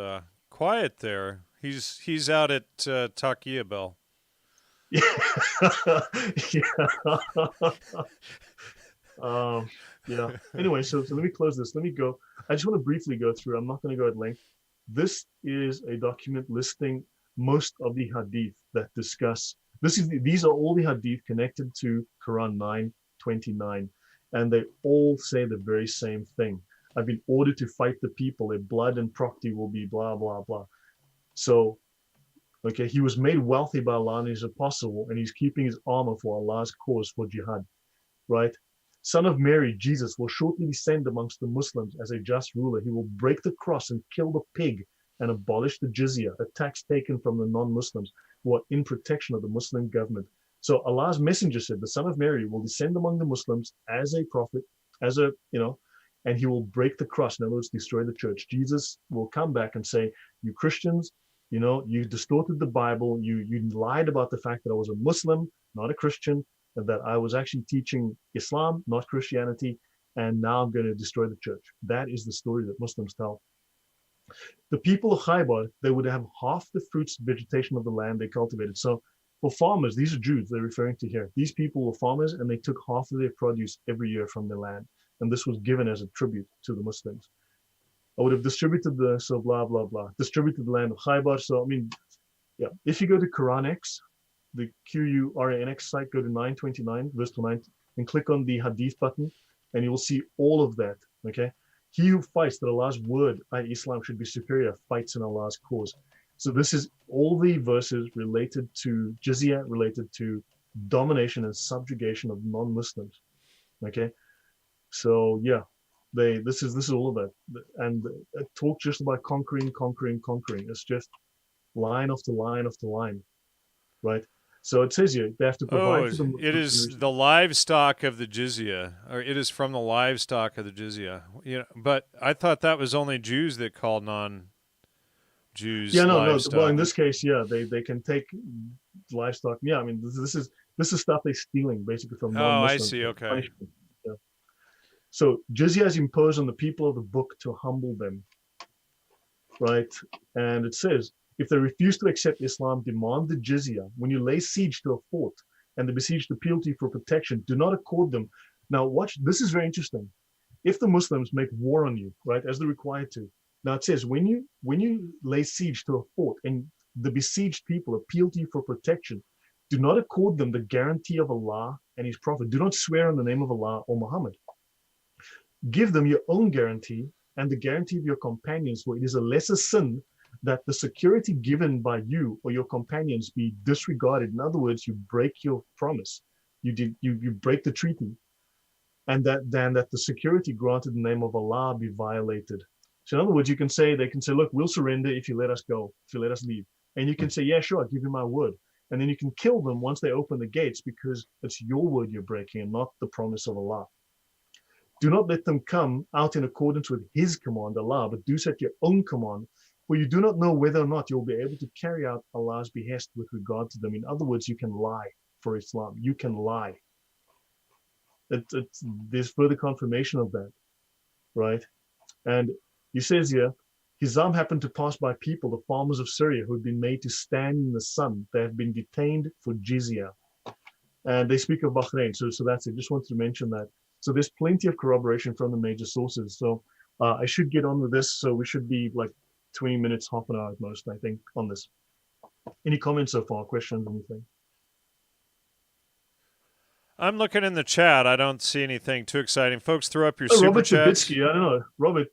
quiet there. He's out at Takia Bell.
Yeah. Yeah. Anyway, so let me close this. Let me go. I just want to briefly go through. I'm not going to go at length. This is a document listing most of the hadith that discuss. These are all the hadith connected to Quran 9:29, and they all say the very same thing. I've been ordered to fight the people. Their blood and property will be blah blah blah. So, okay, he was made wealthy by Allah and his apostle, and he's keeping his armor for Allah's cause for jihad, right? Son of Mary, Jesus, will shortly descend amongst the Muslims as a just ruler. He will break the cross and kill the pig and abolish the jizya, a tax taken from the non-Muslims who are in protection of the Muslim government. So Allah's messenger said, the Son of Mary will descend among the Muslims as a prophet as a, and he will break the cross. In other words, destroy the church. Jesus will come back and say, you Christians, you distorted the Bible. You lied about the fact that I was a Muslim, not a Christian, and that I was actually teaching Islam, not Christianity. And now I'm going to destroy the church. That is the story that Muslims tell. The people of Khaybar, they would have half the fruits vegetation of the land they cultivated. So for farmers, these are Jews they're referring to here. These people were farmers and they took half of their produce every year from their land. And this was given as a tribute to the Muslims. I would have distributed so blah, blah, blah, distributed the land of Khaybar. So, I mean, yeah, if you go to QuranX, the QURANX site, go to 929, verse 9, and click on the Hadith button, and you will see all of that, okay? He who fights that Allah's word, i.e. Islam, should be superior, fights in Allah's cause. So this is all the verses related to jizya, related to domination and subjugation of non-Muslims, okay? So, yeah, this is all of that. And it talks just about conquering. It's just line after line after line, right? So it says here they have to provide for them.
It is the livestock of the jizya, or it is from the livestock of the jizya. But I thought that was only Jews that called non-Jews.
Yeah, no.
Livestock.
Well, in this case, yeah, they can take livestock. Yeah, I mean, this is stuff they're stealing basically from non-Muslims.
I see. Okay.
Yeah. So jizya is imposed on the people of the book to humble them, right? And it says, if they refuse to accept Islam, demand the jizya. When you lay siege to a fort and the besieged appeal to you for protection, do not accord them. Now, watch, this is very interesting. If the Muslims make war on you, right, as they're required to, now it says, when you lay siege to a fort and the besieged people appeal to you for protection, do not accord them the guarantee of Allah and His Prophet. Do not swear in the name of Allah or Muhammad. Give them your own guarantee and the guarantee of your companions, for it is a lesser sin that the security given by you or your companions be disregarded. In other words, you break your promise. You break the treaty, and that the security granted in the name of Allah be violated. So in other words, they can say, look, we'll surrender if you let us go, if you let us leave. And you can say, yeah, sure, I'll give you my word. And then you can kill them once they open the gates, because it's your word you're breaking and not the promise of Allah. Do not let them come out in accordance with His command, Allah, but do set your own command, for you do not know whether or not you'll be able to carry out Allah's behest with regard to them. In other words, you can lie for Islam. You can lie. There's further confirmation of that, right? And he says here, Hizam happened to pass by people, the farmers of Syria, who had been made to stand in the sun. They have been detained for jizya. And they speak of Bahrain. So that's it. Just wanted to mention that. So there's plenty of corroboration from the major sources. So I should get on with this. So we should be like 20 minutes, half an hour at most, I think, on this. Any comments so far, questions, anything?
I'm looking in the chat. I don't see anything too exciting. Folks, throw up your super
Robert
chats.
Zabitsky, I don't know. Robert,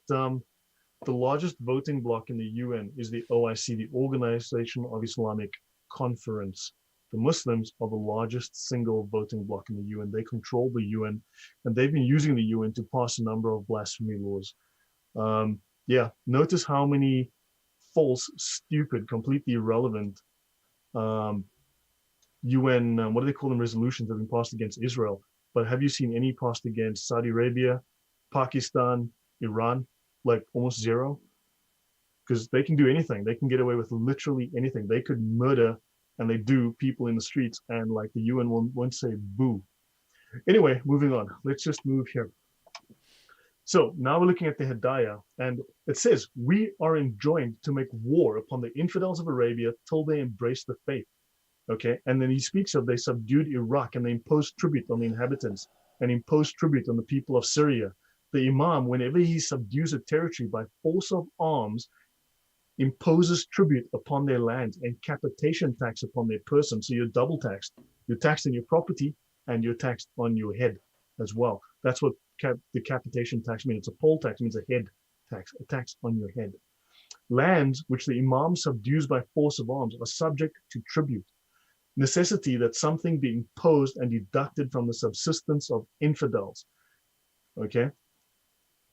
the largest voting bloc in the UN is the OIC, the Organization of Islamic Conference. The Muslims are the largest single voting bloc in the UN. They control the UN, and they've been using the UN to pass a number of blasphemy laws. Yeah, notice how many false, stupid, completely irrelevant UN, what do they call them, resolutions have been passed against Israel. But have you seen any passed against Saudi Arabia, Pakistan, Iran? Like almost zero? Because they can do anything. They can get away with literally anything. They could murder, and they do, people in the streets, and like the UN won't say boo. Anyway, moving on. Let's just move here. So now we're looking at the Hidayah, and it says, we are enjoined to make war upon the infidels of Arabia till they embrace the faith. Okay, and then he speaks of they subdued Iraq and they imposed tribute on the inhabitants and imposed tribute on the people of Syria. The Imam, whenever he subdues a territory by force of arms, imposes tribute upon their land and capitation tax upon their person. So you're double taxed. You're taxed on your property and you're taxed on your head as well. That's what the capitation tax means. It's a poll tax, it means a head tax, a tax on your head. Lands which the Imam subdues by force of arms are subject to tribute. Necessity that something be imposed and deducted from the subsistence of infidels. Okay?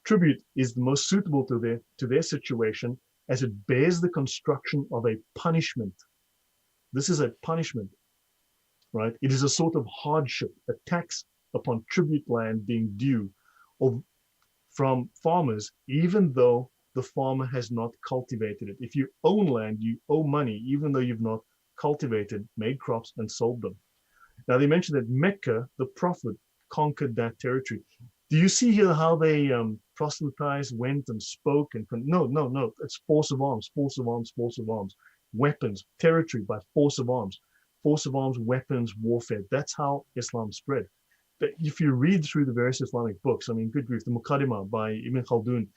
Tribute is the most suitable to their situation, as it bears the construction of a punishment. This is a punishment, right? It is a sort of hardship, a tax upon tribute land being due, or from farmers, even though the farmer has not cultivated it. If you own land, you owe money, even though you've not cultivated, made crops, and sold them. Now, they mentioned that Mecca, the Prophet, conquered that territory. Do you see here how they proselytized, went and spoke? And no. It's force of arms, force of arms, force of arms. Weapons, territory by force of arms. Force of arms, weapons, warfare. That's how Islam spread. But if you read through the various Islamic books, I mean, good grief, the Muqaddimah by Ibn Khaldun,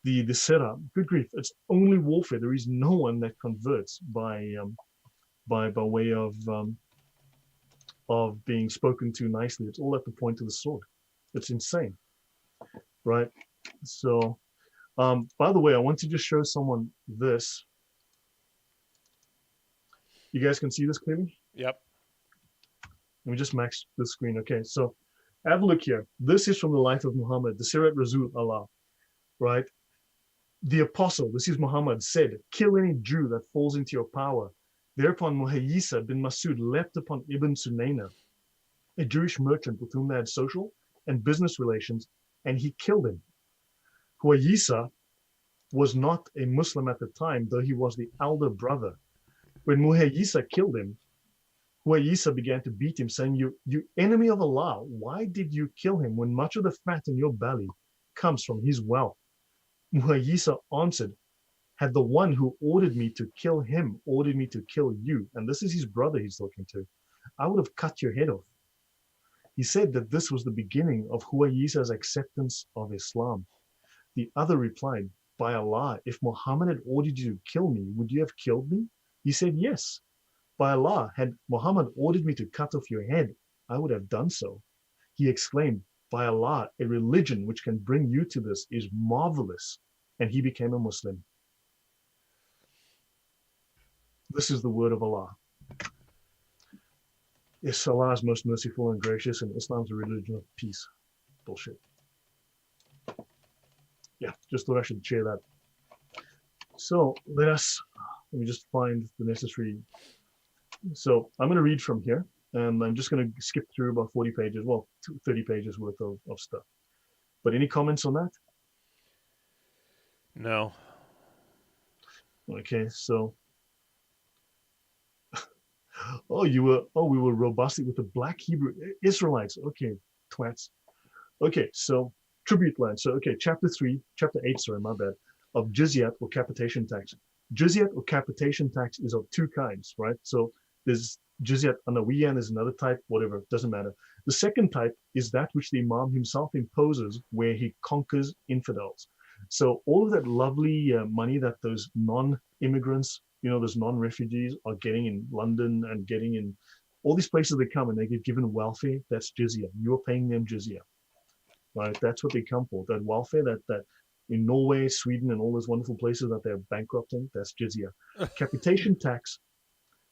the Sirah, good grief, it's only warfare. There is no one that converts by way of being spoken to nicely. It's all at the point of the sword. It's insane, right? So, by the way, I want to just show someone this. You guys can see this clearly?
Yep.
Let me just max the screen. Okay, so have a look here. This is from the life of Muhammad, the Sirat Rasul Allah, right? The apostle, this is Muhammad, said, kill any Jew that falls into your power. Thereupon Muhayyisa bin Masud leapt upon Ibn Sunayna, a Jewish merchant with whom they had social and business relations, and he killed him. Huwayisa was not a Muslim at the time, though he was the elder brother. When Muhayyisa killed him, Huwayisa began to beat him, saying, you enemy of Allah, why did you kill him when much of the fat in your belly comes from his wealth? Muhayyisa answered, had the one who ordered me to kill him ordered me to kill you, and this is his brother he's talking to, I would have cut your head off. He said that this was the beginning of Huwayisa's acceptance of Islam. The other replied, by Allah, if Muhammad had ordered you to kill me, would you have killed me? He said, yes. By Allah, had Muhammad ordered me to cut off your head, I would have done so. He exclaimed, by Allah, a religion which can bring you to this is marvelous. And he became a Muslim. This is the word of Allah. Yes, Allah is most merciful and gracious, and Islam's a religion of peace. Bullshit. Yeah, just thought I should share that. So let me just find the necessary. So I'm going to read from here, and I'm just going to skip through about 40 pages, well, 30 pages worth of stuff. But any comments on that?
No.
Okay, so we were robustly with the black Hebrew Israelites. Okay, twats. Okay, so tribute land. So okay, chapter 8, sorry, my bad, of Jizyat or capitation tax. Jizyat or capitation tax is of two kinds, right? So there's Jizyat Anawiyan, there's another type, whatever, doesn't matter. The second type is that which the Imam himself imposes, where he conquers infidels. So all of that lovely money that those non-immigrants, those non-refugees are getting in London and getting in all these places they come and they get given welfare, that's jizya. You're paying them jizya, right? That's what they come for. That welfare that in Norway, Sweden, and all those wonderful places that they're bankrupting, that's jizya. Capitation tax,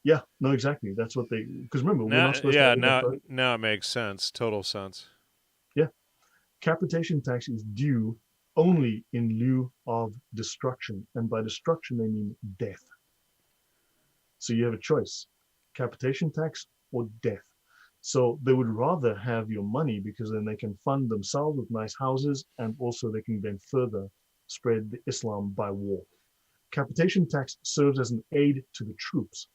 yeah, no, exactly. That's what they, because remember, we're not supposed to.
Now it makes sense. Total sense.
Yeah. Capitation tax is due only in lieu of destruction. And by destruction, they mean death. So you have a choice, capitation tax or death. So they would rather have your money because then they can fund themselves with nice houses, and also they can then further spread the Islam by war. Capitation tax serves as an aid to the troops,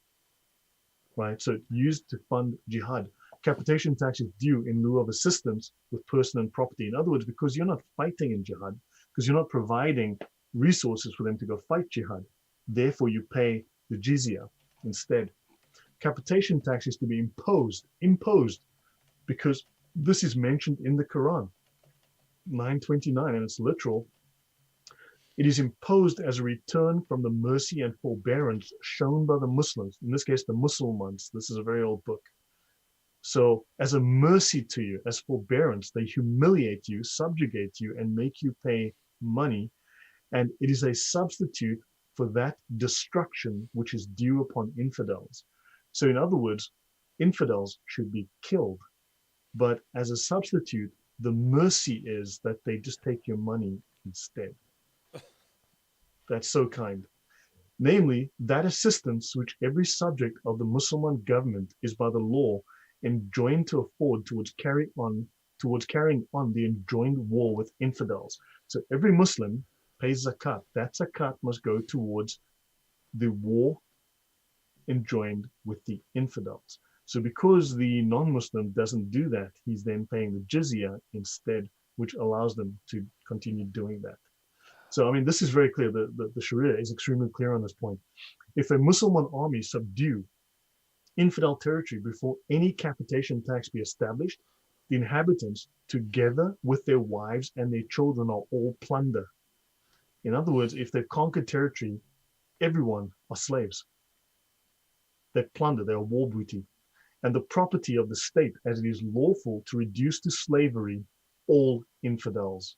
right? So it's used to fund jihad. Capitation tax is due in lieu of assistance with person and property. In other words, because you're not fighting in jihad, because you're not providing resources for them to go fight jihad, therefore you pay the jizya instead. Capitation tax is to be imposed, because this is mentioned in the Quran, 929, and it's literal. It is imposed as a return from the mercy and forbearance shown by the Muslims, in this case, the Muslimans. This is a very old book. So as a mercy to you, as forbearance, they humiliate you, subjugate you, and make you pay money. And it is a substitute for that destruction which is due upon infidels. So in other words, infidels should be killed. But as a substitute, the mercy is that they just take your money instead. That's so kind. Namely, that assistance which every subject of the Muslim government is by the law enjoined to afford towards carrying on towards carrying on the enjoined war with infidels. So every Muslim pays zakat. That zakat must go towards the war enjoined with the infidels. So because the non-Muslim doesn't do that, he's then paying the jizya instead, which allows them to continue doing that. So, I mean, this is very clear. The Sharia is extremely clear on this point. If a Muslim army subdue infidel territory before any capitation tax be established, the inhabitants, together with their wives and their children, are all plunder. In other words, if they've conquered territory, everyone are slaves. They're plunder, they are war booty, and the property of the state, as it is lawful to reduce to slavery all infidels.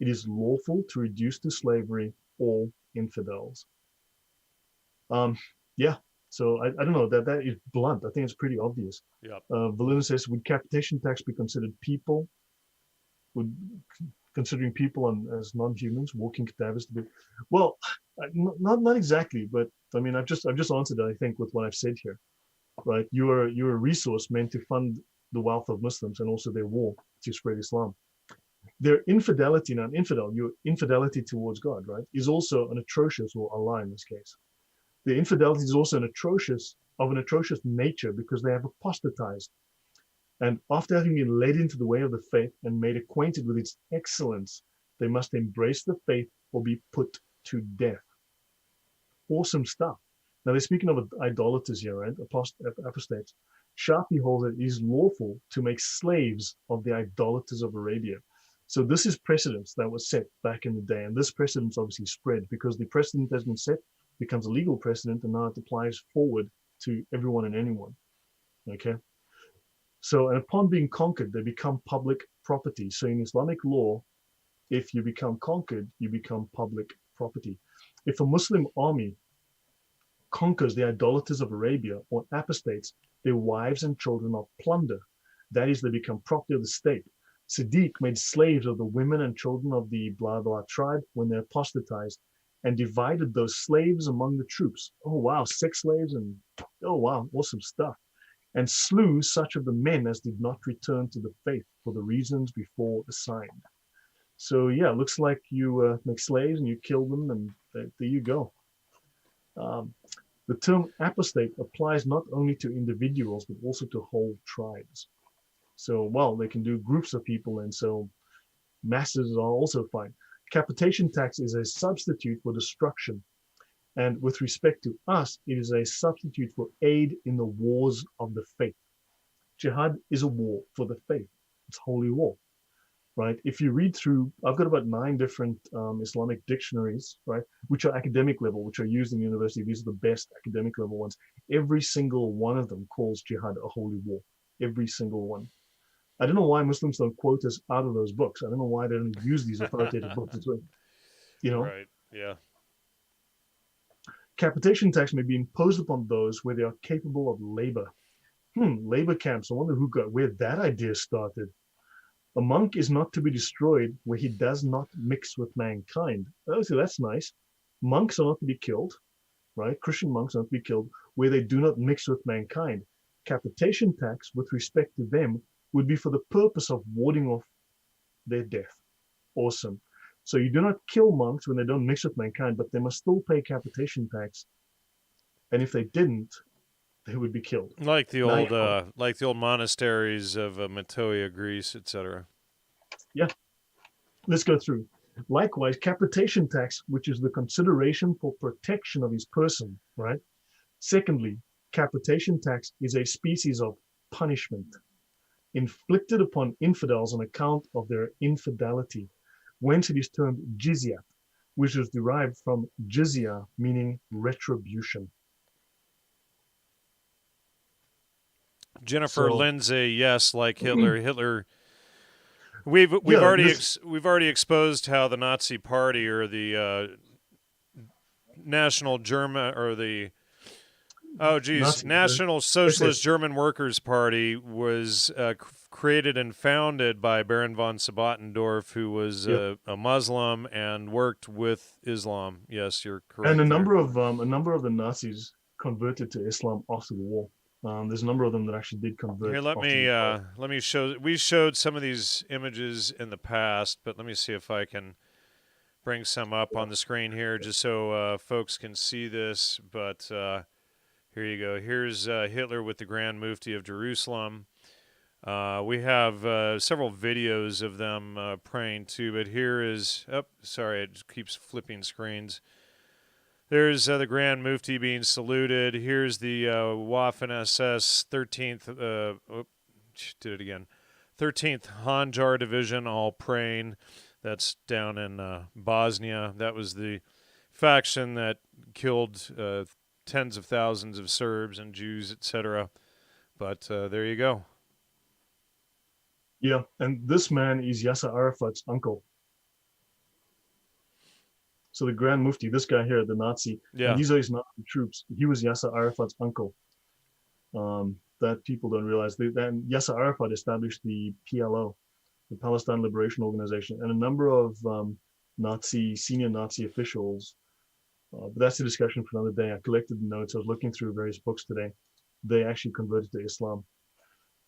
It is lawful to reduce to slavery all infidels. Yeah, so I don't know, that is blunt. I think it's pretty obvious.
Yep.
Valina says, would capitation tax be considered people? Would considering people as non-humans, walking cadavers to be? Well, not exactly, but I mean, I've just answered it, I think, with what I've said here, right? You're a resource meant to fund the wealth of Muslims and also their war to spread Islam. Their infidelity, now your infidelity towards God, right, is also an atrocious, or Allah in this case. The infidelity is also an atrocious nature because they have apostatized. And after having been led into the way of the faith and made acquainted with its excellence, they must embrace the faith or be put to death. Awesome stuff. Now they're speaking of idolaters here, right? Apostates. Shafi holds that it is lawful to make slaves of the idolaters of Arabia. So this is precedence that was set back in the day, and this precedence obviously spread because the precedent has been set, becomes a legal precedent, and now it applies forward to everyone and anyone. Okay. So, and upon being conquered, they become public property. So in Islamic law, if you become conquered, you become public property. If a Muslim army conquers the idolaters of Arabia or apostates, their wives and children are plunder. That is, they become property of the state. Siddiq made slaves of the women and children of the blah blah tribe when they apostatized and divided those slaves among the troops. Oh wow, sex slaves, and oh wow, awesome stuff. And slew such of the men as did not return to the faith for the reasons before assigned. So yeah, looks like you make slaves and you kill them, and there you go. The term apostate applies not only to individuals, but also to whole tribes. So, well, they can do groups of people, and so masses are also fine. Capitation tax is a substitute for destruction. And with respect to us, it is a substitute for aid in the wars of the faith. Jihad is a war for the faith. It's holy war, right? If you read through, I've got about 9 different Islamic dictionaries, right, which are academic level, which are used in university. These are the best academic level ones. Every single one of them calls jihad a holy war. Every single one. I don't know why Muslims don't quote us out of those books. I don't know why they don't use these authoritative books. You know,
right? Yeah.
Capitation tax may be imposed upon those where they are capable of labor. Labor camps. I wonder where that idea started. A monk is not to be destroyed where he does not mix with mankind. Oh, so that's nice. Monks are not to be killed, right? Christian monks are not to be killed where they do not mix with mankind. Capitation tax with respect to them would be for the purpose of warding off their death. Awesome. So you do not kill monks when they don't mix with mankind, but they must still pay capitation tax. And if they didn't, they would be killed.
Like the old monasteries of Matoia, Greece, etc.
Yeah. Let's go through. Likewise, capitation tax, which is the consideration for protection of his person, right? Secondly, capitation tax is a species of punishment inflicted upon infidels on account of their infidelity, whence it is termed jizya, which is derived from jizya, meaning retribution.
Jennifer Lindsay, yes, like Hitler. Hitler. We've already exposed how the Nazi Party or the National German or the National Socialist German Workers' Party was created and founded by Baron von Sabatendorf, who was a Muslim and worked with Islam. Yes, you're correct.
And a number of the Nazis converted to Islam after the war. There's a number of them that actually did
Here,
convert after the trial.
let me show. We showed some of these images in the past, but let me see if I can bring some up on the screen here, just so folks can see this. But here you go. Here's Hitler with the Grand Mufti of Jerusalem. We have several videos of them praying too, but here is. Oh, sorry, it just keeps flipping screens. There's the Grand Mufti being saluted. Here's the Waffen SS 13th. Did it again. 13th Hanjar Division, all praying. That's down in Bosnia. That was the faction that killed tens of thousands of Serbs and Jews, etc. But there you go.
Yeah, and this man is Yasser Arafat's uncle. So the Grand Mufti, this guy here, the Nazi, and these are his Nazi troops. He was Yasser Arafat's uncle. That people don't realize. Then Yasser Arafat established the PLO, the Palestine Liberation Organization, and a number of senior Nazi officials. But that's a discussion for another day. I collected the notes. I was looking through various books today. They actually converted to Islam.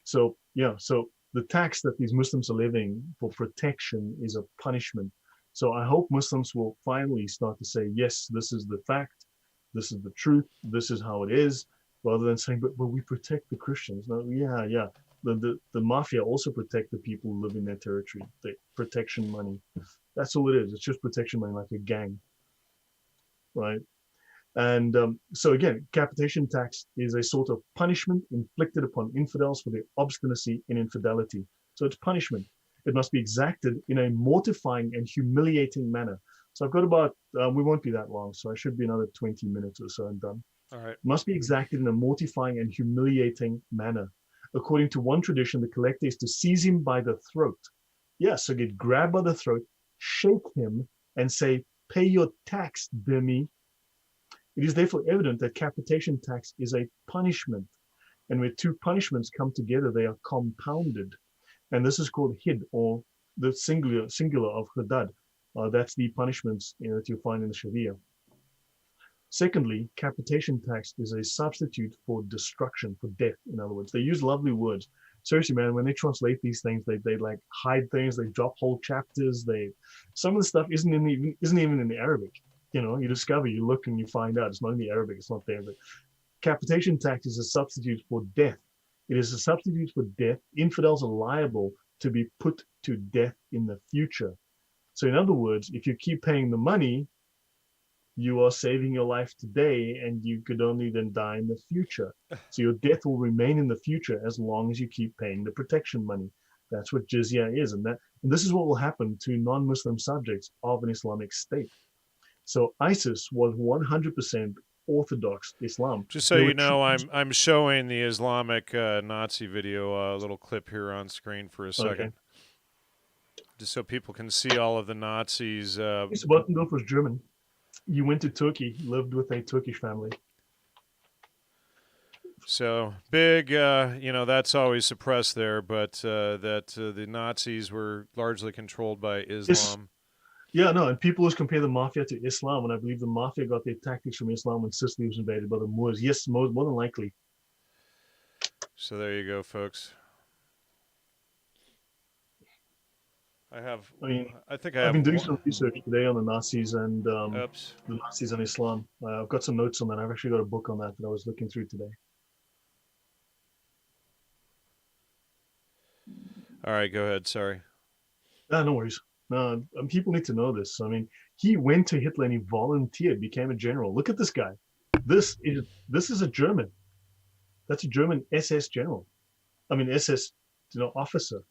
So so the tax that these Muslims are levying for protection is a punishment. So I hope Muslims will finally start to say, yes, this is the fact, this is the truth, this is how it is, rather than saying, but we protect the Christians. No, yeah. The mafia also protect the people who live in their territory. The protection money. That's all it is. It's just protection money, like a gang, right? And so again, capitation tax is a sort of punishment inflicted upon infidels for their obstinacy in infidelity. So it's punishment. It must be exacted in a mortifying and humiliating manner. So I've got about, we won't be that long, so I should be another 20 minutes or so and done.
All right.
It must be exacted in a mortifying and humiliating manner. According to one tradition, the collector is to seize him by the throat. Yeah, so get grabbed by the throat, shake him, and say, pay your tax, Dhimmis. It is therefore evident that capitation tax is a punishment. And where two punishments come together, they are compounded. And this is called hid, or the singular of hadad. That's the punishments that you find in the Sharia. Secondly, capitation tax is a substitute for destruction, for death, in other words. They use lovely words. Seriously, man, when they translate these things, they like hide things, they drop whole chapters. Some of the stuff isn't even in the Arabic. You discover, you look and you find out it's not in the Arabic, it's not there. But capitation tax is a substitute for death. It is a substitute for death. Infidels are liable to be put to death in the future. So in other words, if you keep paying the money, you are saving your life today, and you could only then die in the future. So your death will remain in the future as long as you keep paying the protection money. That's what jizya is. And this is what will happen to non-Muslim subjects of an Islamic state. So ISIS was 100% Orthodox Islam.
Just so you know, I'm showing the Islamic Nazi video, a little clip here on screen for a second. Okay. Just so people can see all of the Nazis.
Buttendorf was German. He went to Turkey, lived with a Turkish family.
So big, that's always suppressed there, but the Nazis were largely controlled by Islam.
Yeah, no, and people always compare the mafia to Islam, and I believe the mafia got their tactics from Islam when Sicily was invaded by the Moors. Yes, more than likely.
So there you go, folks. I've
been doing some research today on the Nazis and the Nazis and Islam. I've got some notes on that. I've actually got a book on that I was looking through today.
All right, go ahead. Sorry.
No worries. No, people need to know this. I mean, he went to Hitler and he volunteered, became a general. Look at this guy. This is a German. That's a German SS general. I mean, SS, officer.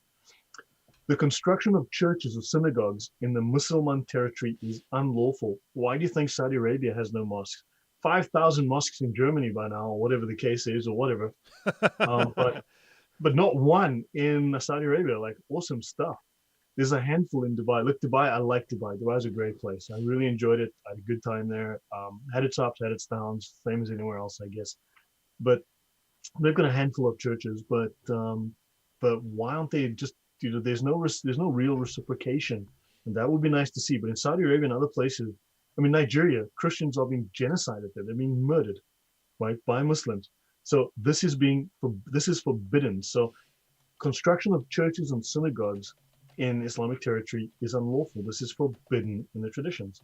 The construction of churches or synagogues in the Muslim territory is unlawful. Why do you think Saudi Arabia has no mosques? 5,000 mosques in Germany by now, or whatever the case is, or whatever. But not one in Saudi Arabia. Like, awesome stuff. There's a handful in Dubai. Look, Dubai, I like Dubai. Dubai is a great place. I really enjoyed it. I had a good time there. Had its ups, had its downs, same as anywhere else, I guess. But they've got a handful of churches. But why aren't they just, there's no real reciprocation, and that would be nice to see. But in Saudi Arabia and other places, I mean, Nigeria, Christians are being genocided there. They're being murdered, right, by Muslims. So this is forbidden. So construction of churches and synagogues in Islamic territory is unlawful. This is forbidden in the traditions,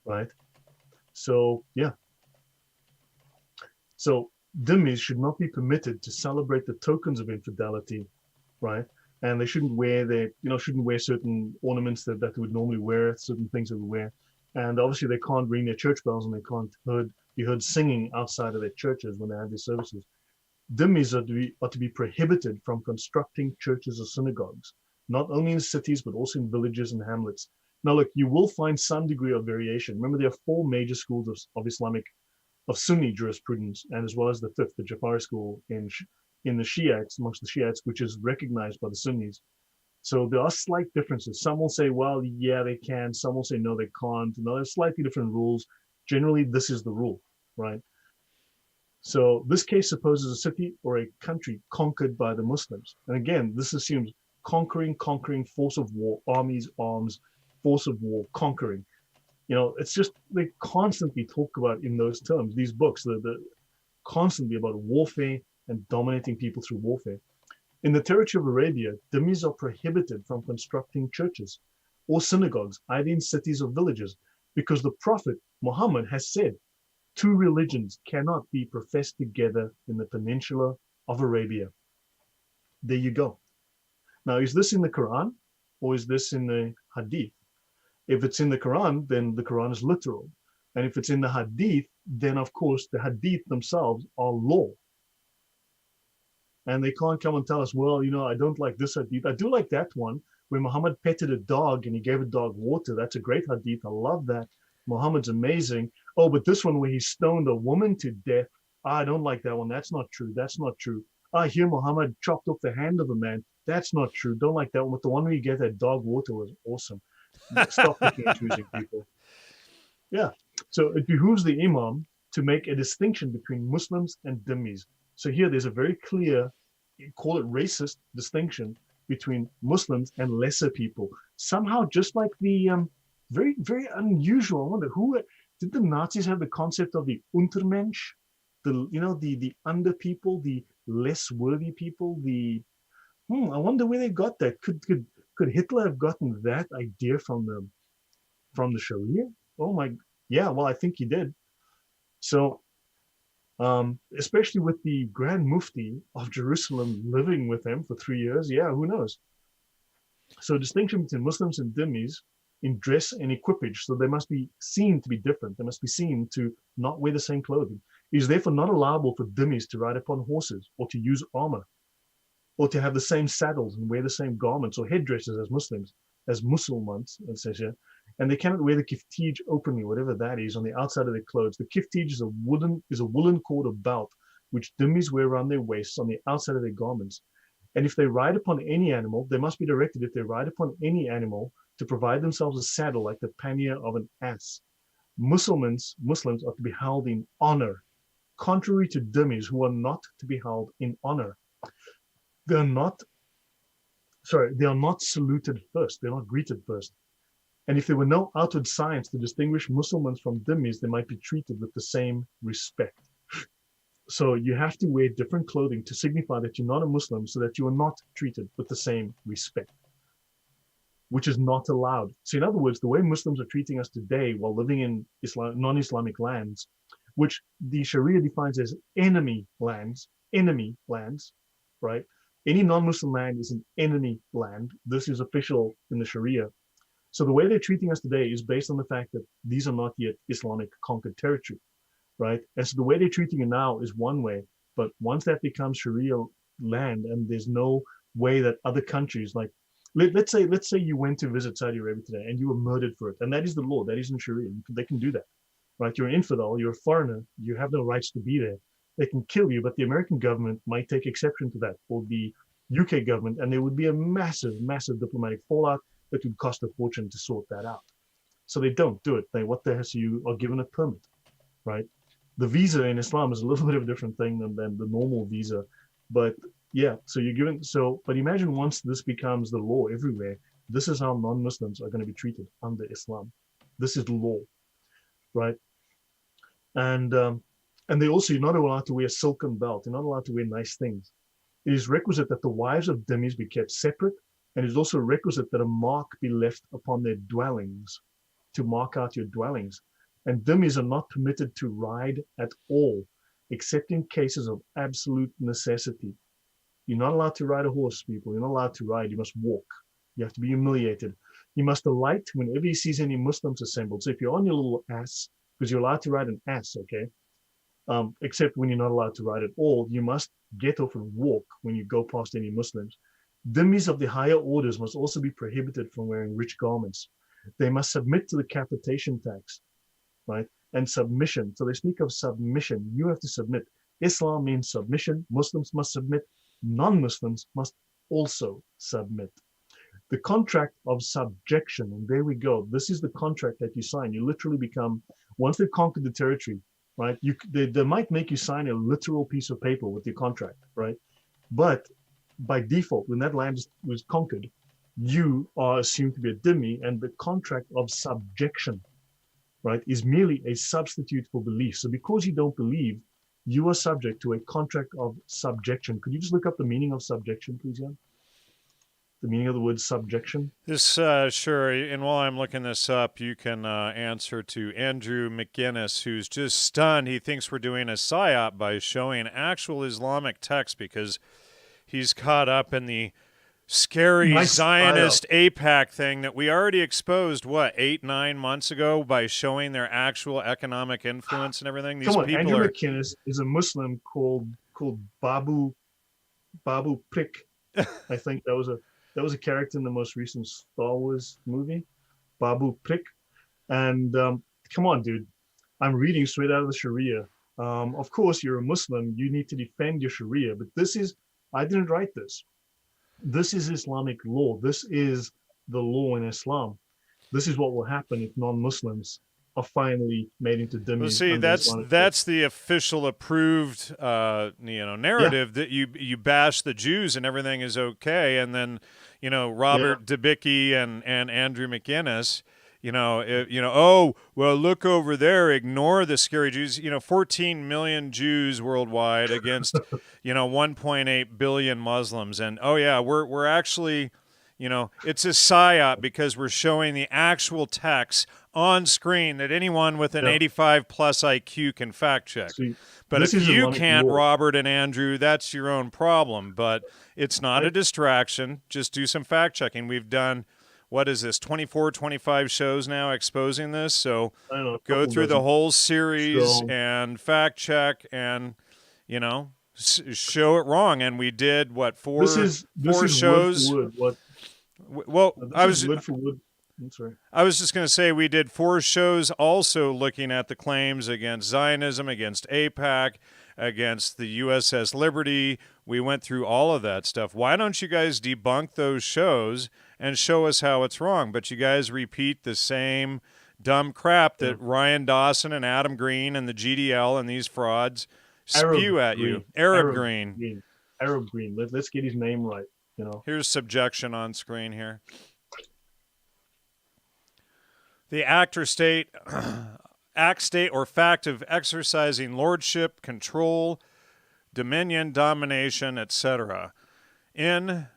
right? So yeah. So dhimmis should not be permitted to celebrate the tokens of infidelity, right? And they shouldn't wear shouldn't wear certain ornaments that they would normally wear, certain things they would wear. And obviously they can't ring their church bells and they can't be heard singing outside of their churches when they have their services. Dhimmis are to be prohibited from constructing churches or synagogues, not only in cities, but also in villages and hamlets. Now, look, you will find some degree of variation. Remember, there are four major schools of Sunni jurisprudence, and as well as the fifth, the Jafari school in the Shiites, amongst the Shiites, which is recognized by the Sunnis. So there are slight differences. Some will say, well, yeah, they can. Some will say, no, they can't. And there's slightly different rules. Generally, this is the rule, right? So this case supposes a city or a country conquered by the Muslims. And again, this assumes conquering, force of war, armies, arms, force of war, conquering. It's just they constantly talk about in those terms, these books, the constantly about warfare and dominating people through warfare. In the territory of Arabia, dhimmis are prohibited from constructing churches or synagogues, either in cities or villages, because the Prophet Muhammad has said, two religions cannot be professed together in the peninsula of Arabia. There you go. Now, is this in the Quran or is this in the Hadith? If it's in the Quran, then the Quran is literal. And if it's in the Hadith, then of course the Hadith themselves are law. And they can't come and tell us, well, I don't like this Hadith. I do like that one where Muhammad petted a dog and he gave a dog water. That's a great Hadith. I love that. Muhammad's amazing. Oh, but this one where he stoned a woman to death, I don't like that one. That's not true. That's not true. I hear Muhammad chopped off the hand of a man. That's not true. Don't like that one. But the one where you get that dog water was awesome. Stop picking and choosing people. Yeah. So it behooves the Imam to make a distinction between Muslims and dhimmis. So here there's a very clear, call it racist distinction between Muslims and lesser people. Somehow, just like the very, very unusual. I wonder who did the Nazis have the concept of the Untermensch, the under people, the less worthy people. I wonder where they got that. Could Hitler have gotten that idea from the Sharia? Oh my, yeah. Well, I think he did. So, especially with the Grand Mufti of Jerusalem living with him for 3 years, yeah, who knows? So, distinction between Muslims and dhimmis in dress and equipage. So they must be seen to be different. They must be seen to not wear the same clothing. It is therefore not allowable for dhimmis to ride upon horses or to use armor or to have the same saddles and wear the same garments or headdresses as Muslims, as Musulmans, it says here. And they cannot wear the kiftij openly, whatever that is, on the outside of their clothes. The kiftij is a woolen cord or belt which dhimmis wear around their waists on the outside of their garments. And if they ride upon any animal, they must be directed, if they ride upon any animal, to provide themselves a saddle like the pannier of an ass. Muslims are to be held in honor, contrary to dhimmis who are not to be held in honor. They are not saluted first. They're not greeted first. And if there were no outward signs to distinguish Muslims from dhimmis, they might be treated with the same respect. So you have to wear different clothing to signify that you're not a Muslim so that you are not treated with the same respect, which is not allowed. So in other words, the way Muslims are treating us today while living in non-Islamic lands, which the Sharia defines as enemy lands, right? Any non-Muslim land is an enemy land. This is official in the Sharia. So the way they're treating us today is based on the fact that these are not yet Islamic conquered territory, right? And so the way they're treating it now is one way, but once that becomes Sharia land and there's no way that other countries, like let's say you went to visit Saudi Arabia today and you were murdered for it, and that is the law, that is in Sharia, they can do that, right? You're an infidel, you're a foreigner, you have no rights to be there. They can kill you, but the American government might take exception to that, or the UK government, and there would be a massive, massive diplomatic fallout that would cost a fortune to sort that out. So they don't do it. You are given a permit, right? The visa in Islam is a little bit of a different thing than the normal visa. But yeah, so you're given, but imagine once this becomes the law everywhere, this is how non-Muslims are going to be treated under Islam. This is law, right? And And you're not allowed to wear a silken belt. You're not allowed to wear nice things. It is requisite that the wives of Dhimmis be kept separate, and it is also requisite that a mark be left upon their dwellings to mark out your dwellings. And Dhimmis are not permitted to ride at all, except in cases of absolute necessity. You're not allowed to ride a horse, people. You're not allowed to ride. You must walk. You have to be humiliated. He must alight whenever he sees any Muslims assembled. So if you're on your little ass, because you're allowed to ride an ass, okay? Except when you're not allowed to ride at all, you must get off and walk when you go past any Muslims. Dhimmis of the higher orders must also be prohibited from wearing rich garments. They must submit to the capitation tax, right? And submission. So they speak of submission. You have to submit. Islam means submission. Muslims must submit. Non-Muslims must also submit. The contract of subjection, and there we go. This is the contract that you sign. You literally become, once they've conquered the territory, right? They might make you sign a literal piece of paper with your contract, right? But by default, when that land was conquered, you are assumed to be a dhimmi, and the contract of subjection, right, is merely a substitute for belief. So because you don't believe, you are subject to a contract of subjection. Could you just look up the meaning of subjection, please, Jan? The meaning of the word subjection?
This, sure. And while I'm looking this up, you can answer to Andrew McGinnis, who's just stunned. He thinks we're doing a psyop by showing actual Islamic text because he's caught up in the scary
Nice
Zionist AIPAC thing that we already exposed, 8-9 months ago, by showing their actual economic influence and everything. These
Come on,
people
Andrew
are...
McGinnis is a Muslim called Babu Prick. I think that was a character in the most recent Star Wars movie, Babu Prick. And come on, dude, I'm reading straight out of the Sharia. Of course, you're a Muslim. You need to defend your Sharia. But I didn't write this. This is Islamic law. This is the law in Islam. This is what will happen if non-Muslims are finally made into dhimmis.
Well, see, that's the official approved narrative, that you bash the Jews and everything is okay, and then Robert Debicki and Andrew McGinnis, oh well, look over there, ignore the scary Jews. 14 million Jews worldwide against 1.8 billion Muslims, and we're actually. It's a psyop because we're showing the actual text on screen that anyone with an 85 plus IQ can fact check. But if you can't, Robert and Andrew, that's your own problem. But it's not a distraction. Just do some fact checking. We've done, 24, 25 shows now exposing this. So go through the whole series and fact check and, show it wrong. And we did, four shows?
Word for word.
Well, I was
just
going to say we did 4 shows also looking at the claims against Zionism, against AIPAC, against the USS Liberty. We went through all of that stuff. Why don't you guys debunk those shows and show us how it's wrong? But you guys repeat the same dumb crap that Ryan Dawson and Adam Green and the GDL and these frauds spew at you. Arab Green.
Let's get his name right.
Here's subjection on screen here. The act, state, or fact of exercising lordship, control, dominion, domination, etc. Under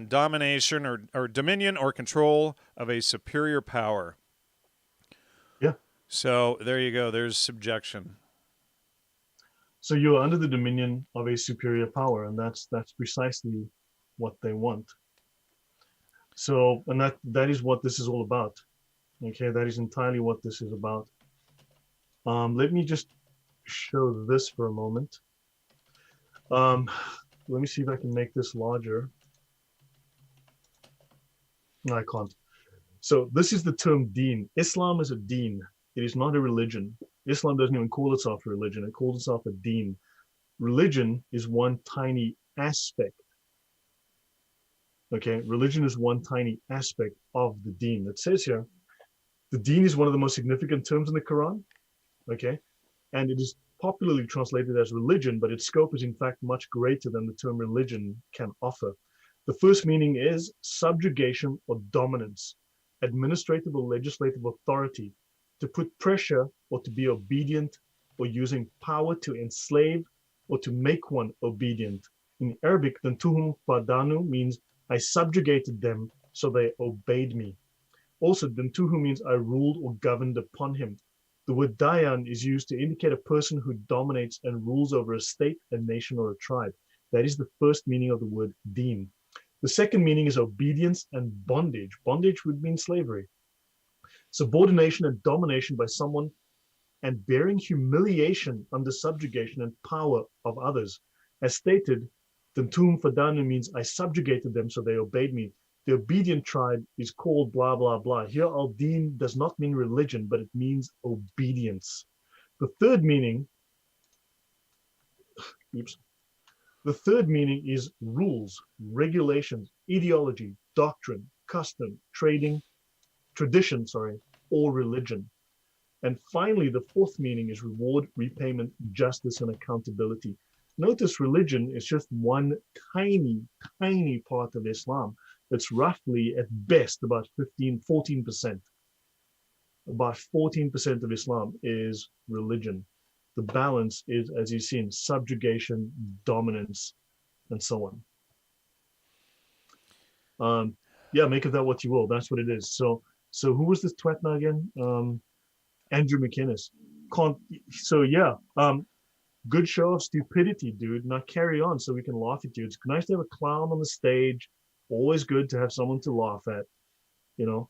domination or dominion or control of a superior power.
Yeah.
So there you go. There's subjection.
So you're under the dominion of a superior power, and that's precisely what they want. So, and that is what this is all about. Okay, that is entirely what this is about. Let me just show this for a moment. Let me see if I can make this larger. No, I can't. So this is the term deen. Islam is a deen. It is not a religion. Islam doesn't even call itself a religion. It calls itself a deen. Religion is one tiny aspect. Okay, religion is one tiny aspect of the deen. It says here, the deen is one of the most significant terms in the Quran. Okay, and it is popularly translated as religion, but its scope is in fact much greater than the term religion can offer. The first meaning is subjugation or dominance, administrative or legislative authority, to put pressure or to be obedient, or using power to enslave or to make one obedient. In Arabic, Dantuhum Fadanu means I subjugated them, so they obeyed me. Also, Dantuhu means I ruled or governed upon him. The word Dayan is used to indicate a person who dominates and rules over a state, a nation, or a tribe. That is the first meaning of the word deen. The second meaning is obedience and bondage. Bondage would mean slavery. Subordination and domination by someone and bearing humiliation under subjugation and power of others. As stated, Dantum Fadanu means I subjugated them, so they obeyed me. The obedient tribe is called blah, blah, blah. Here, al-Din does not mean religion, but it means obedience. The third meaning, the third meaning is rules, regulations, ideology, doctrine, custom, tradition, or religion. And finally, the fourth meaning is reward, repayment, justice, and accountability. Notice religion is just one tiny, tiny part of Islam. It's roughly, at best, about 14%. About 14% of Islam is religion. The balance is, as you've seen, subjugation, dominance, and so on. Yeah, make of that what you will. That's what it is. So who was this twat now again? Andrew McInnes. Good show of stupidity, dude. Now carry on so we can laugh at you. It's nice to have a clown on the stage. Always good to have someone to laugh at, you know.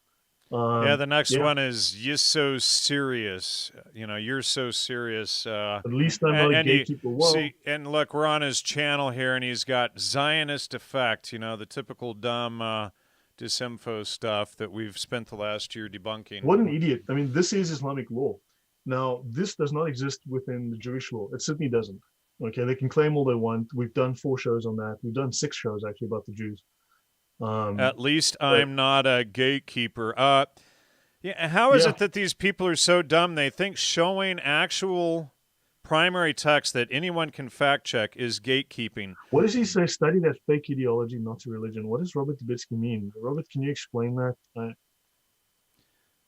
The next one is "You're so serious." You're so serious.
At least I'm not a gatekeeper.
And look, we're on his channel here, and he's got Zionist effect. The typical dumb disinfo stuff that we've spent the last year debunking.
What an idiot! I mean, this is Islamic law. Now, this does not exist within the Jewish law. It certainly doesn't. Okay, they can claim all they want. We've done 4 shows on that. We've done 6 shows actually about the Jews.
At least I'm not a gatekeeper. How is it that these people are so dumb? They think showing actual primary text that anyone can fact check is gatekeeping.
What does he say? Study that fake ideology, not to religion. What does Robert Dubitsky mean? Robert, can you explain that?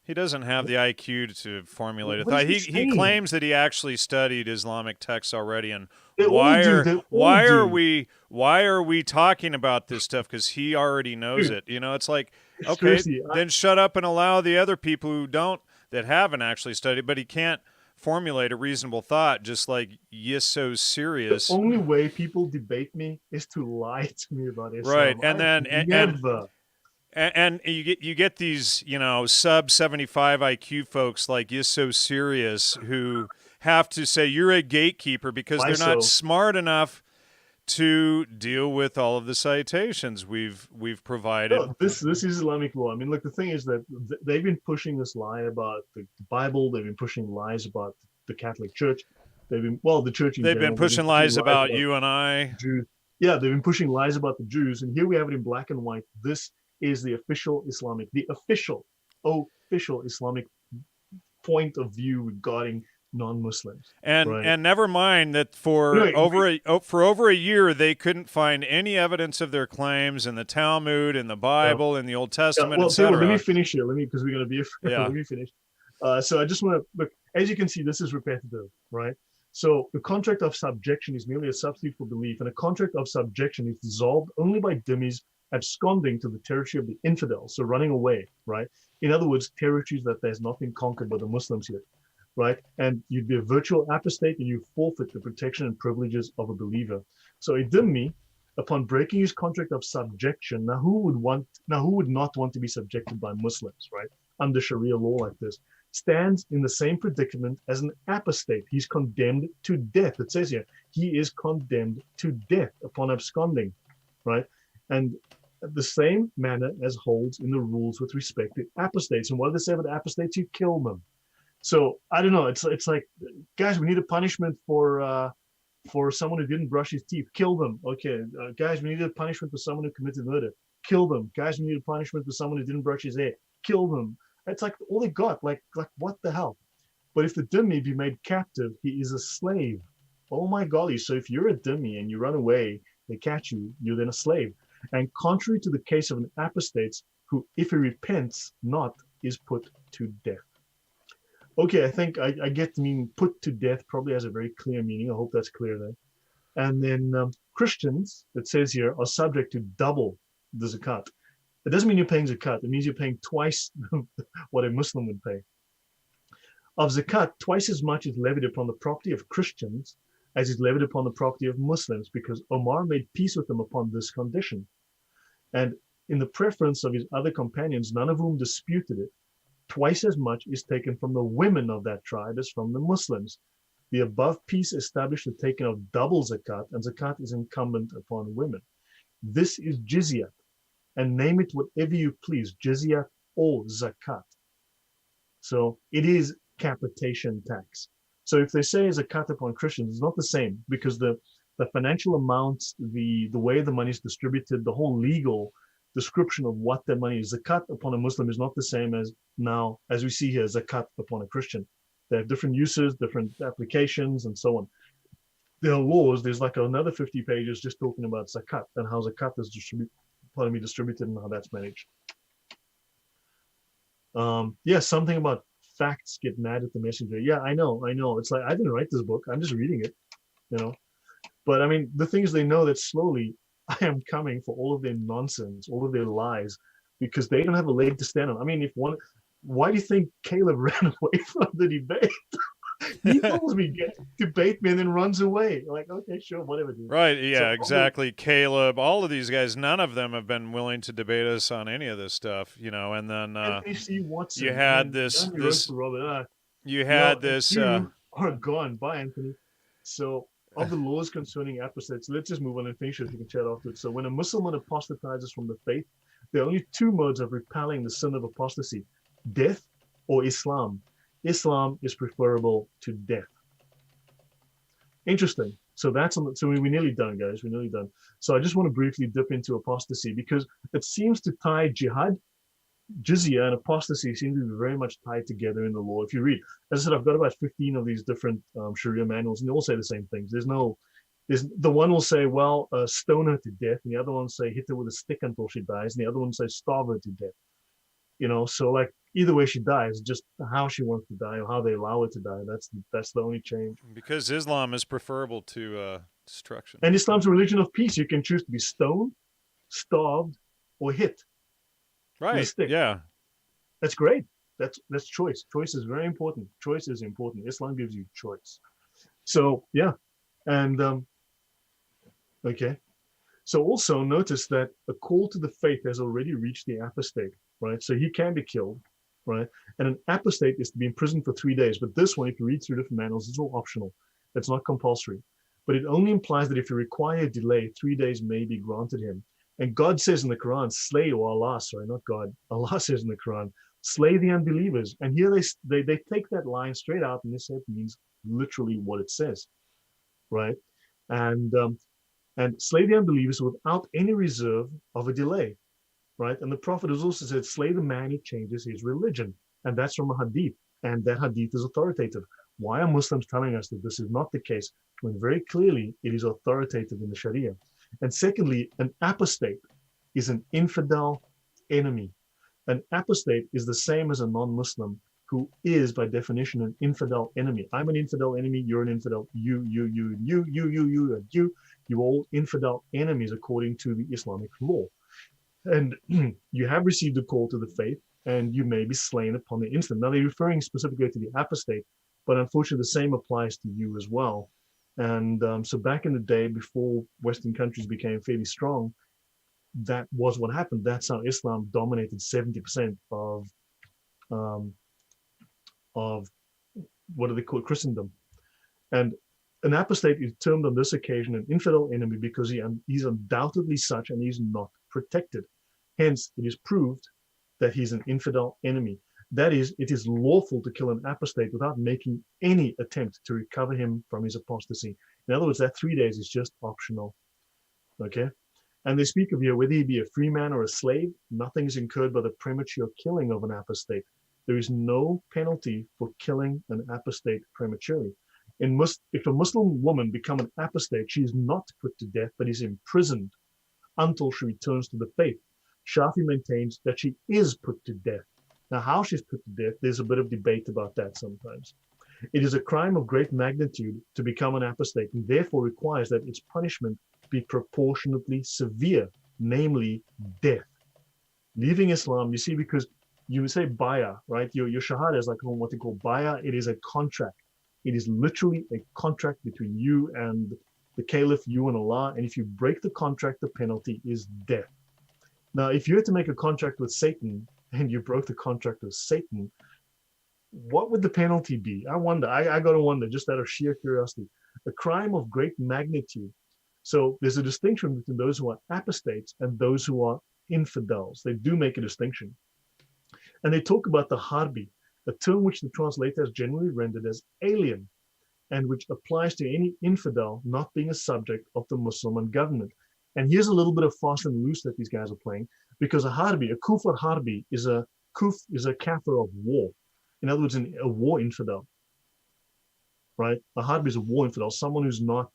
He doesn't have the IQ to formulate a thought. He claims that he actually studied Islamic texts already, and why are we talking about this stuff? Because he already knows it. It's like, okay, then shut up and allow the other people that haven't actually studied, but he can't formulate a reasonable thought. Just like, you're so serious.
The only way people debate me is to lie to me about Islam.
Right, and you get these, sub 75 IQ folks like "You're so serious" who have to say you're a gatekeeper because they're not smart enough to deal with all of the citations we've provided.
No, this is Islamic law. I mean, look, the thing is that they've been pushing this lie about the Bible. They've been pushing lies about the Catholic Church. They've been pushing
lies about you and I.
Jews. Yeah, they've been pushing lies about the Jews, and here we have it in black and white. This is the official Islamic point of view regarding non-Muslims.
And never mind that for over a year they couldn't find any evidence of their claims in the Talmud, in the Bible, in the Old Testament, etc.
Let me finish here. Because we're going to be. Let me finish. So I just want to look. As you can see, this is repetitive, right? So the contract of subjection is merely a substitute for belief, and a contract of subjection is dissolved only by dhimmis absconding to the territory of the infidel, so running away, right? In other words, territories that there's not been conquered by the Muslims yet, right? And you'd be a virtual apostate and you forfeit the protection and privileges of a believer. So a dhimmi, upon breaking his contract of subjection, now who would not want to be subjected by Muslims, right? Under Sharia law like this, stands in the same predicament as an apostate. He's condemned to death. It says here, he is condemned to death upon absconding, right? And the same manner as holds in the rules with respect to apostates. And what do they say about apostates? You kill them. So I don't know. It's like, guys, we need a punishment for someone who didn't brush his teeth. Kill them. Okay, guys, we need a punishment for someone who committed murder. Kill them. Guys, we need a punishment for someone who didn't brush his hair. Kill them. It's like all they got. Like what the hell? But if the dhimmi be made captive, he is a slave. Oh my golly! So if you're a dhimmi and you run away, they catch you. You're then a slave. And contrary to the case of an apostate, who, if he repents not, is put to death. Okay, I think I get the meaning put to death probably has a very clear meaning. I hope that's clear there. And then Christians, it says here, are subject to double the zakat. It doesn't mean you're paying zakat. It means you're paying twice what a Muslim would pay. Of zakat, twice as much is levied upon the property of Christians as is levied upon the property of Muslims, because Omar made peace with them upon this condition. And in the preference of his other companions, none of whom disputed it, twice as much is taken from the women of that tribe as from the Muslims. The above peace established the taking of double zakat, and zakat is incumbent upon women. This is jizya, and name it whatever you please, jizya or zakat. So it is capitation tax. So if they say zakat upon Christians, it's not the same, because the financial amounts, the way the money is distributed, the whole legal description of what their money is, zakat upon a Muslim is not the same as now, as we see here, zakat upon a Christian. They have different uses, different applications, and so on. There are laws. There's like another 50 pages just talking about zakat and how zakat is distributed and how that's managed. Yeah, something about facts get mad at the messenger. Yeah, I know. It's like, I didn't write this book. I'm just reading it, you know. But I mean, the thing is, they know that slowly I am coming for all of their nonsense, all of their lies, because they don't have a leg to stand on. I mean, why do you think Caleb ran away from the debate? He calls me, debate me, and then runs away. Like, okay, sure, whatever, dude.
Right, yeah,
So,
exactly. Caleb, all of these guys, none of them have been willing to debate us on any of this stuff, you know. And then
Anthony C. Watson,
you had
this.
You had this.
You are gone. Bye, Anthony. So, of the laws concerning apostates, let's just move on and finish it. We can chat afterwards. So, when a Muslim apostatizes from the faith, there are only two modes of repelling the sin of apostasy: death or Islam. Islam is preferable to death. Interesting. So so we're nearly done, guys. We're nearly done. So I just want to briefly dip into apostasy, because it seems to tie jihad, jizya, and apostasy seem to be very much tied together in the law. If you read, as I said, I've got about 15 of these different Sharia manuals, and they all say the same things. There's the one will say, well, stone her to death, and the other one say hit her with a stick until she dies, and the other one say starve her to death. You know, so like either way she dies, just how she wants to die or how they allow her to die. That's the only change.
Because Islam is preferable to destruction.
And Islam's a religion of peace. You can choose to be stoned, starved, or hit.
Right.
With a stick.
Yeah.
That's great. That's choice. Choice is very important. Choice is important. Islam gives you choice. So yeah, and okay. So also notice that a call to the faith has already reached the apostate, right? So he can be killed, right? And an apostate is to be imprisoned for 3 days. But this one, if you read through different manuals, it's all optional. It's not compulsory. But it only implies that if you require a delay, 3 days may be granted him. And God says in the Quran, slay, or Allah, sorry, not God. Allah says in the Quran, slay the unbelievers. And here they take that line straight out, and this means literally what it says, right? And slay the unbelievers without any reserve of a delay, right? And the Prophet has also said, slay the man who changes his religion. And that's from a hadith. And that hadith is authoritative. Why are Muslims telling us that this is not the case, when very clearly it is authoritative in the Sharia? And secondly, an apostate is an infidel enemy. An apostate is the same as a non-Muslim, who is by definition an infidel enemy. I'm an infidel enemy, you're an infidel, you, and you're all infidel enemies according to the Islamic law. And you have received a call to the faith, and you may be slain upon the instant. Now they're referring specifically to the apostate, but unfortunately the same applies to you as well. And so back in the day, before Western countries became fairly strong, that was what happened. That's how Islam dominated 70% of what do they call it? Christendom. And an apostate is termed on this occasion an infidel enemy because he's undoubtedly such, and he's not protected. Hence, it is proved that he's an infidel enemy. That is, it is lawful to kill an apostate without making any attempt to recover him from his apostasy. In other words, that 3 days is just optional. Okay? And they speak of here, whether he be a free man or a slave, nothing is incurred by the premature killing of an apostate. There is no penalty for killing an apostate prematurely. If a Muslim woman become an apostate, she is not put to death, but is imprisoned until she returns to the faith. Shafi maintains that she is put to death. Now, how she's put to death, there's a bit of debate about that sometimes. It is a crime of great magnitude to become an apostate, and therefore requires that its punishment be proportionately severe, namely death. Leaving Islam, you see, because you say baya, right? Your shahada is like what they call baya. It is a contract. It is literally a contract between you and the caliph, you and Allah. And if you break the contract, the penalty is death. Now, if you had to make a contract with Satan and you broke the contract with Satan, what would the penalty be? I wonder. I got to wonder, just out of sheer curiosity. A crime of great magnitude. So there's a distinction between those who are apostates and those who are infidels. They do make a distinction. And they talk about the harbi, a term which the translator has generally rendered as alien, and which applies to any infidel not being a subject of the Muslim government. And here's a little bit of fast and loose that these guys are playing, because a harbi, a kufr harbi, is a kafir of war. In other words, a war infidel, right? A harbi is a war infidel, someone who's not,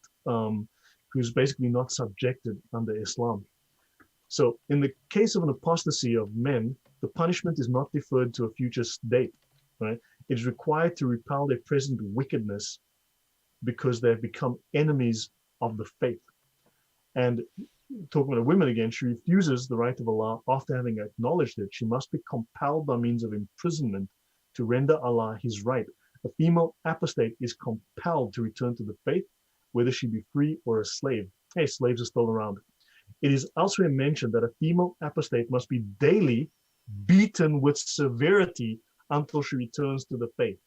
who's basically not subjected under Islam. So in the case of an apostasy of men, the punishment is not deferred to a future date, right? It is required to repel their present wickedness because they've become enemies of the faith. And talking about women again, she refuses the right of Allah after having acknowledged it. She must be compelled by means of imprisonment to render Allah his right. A female apostate is compelled to return to the faith, whether she be free or a slave. Hey, slaves are still around. It is elsewhere mentioned that a female apostate must be daily beaten with severity until she returns to the faith.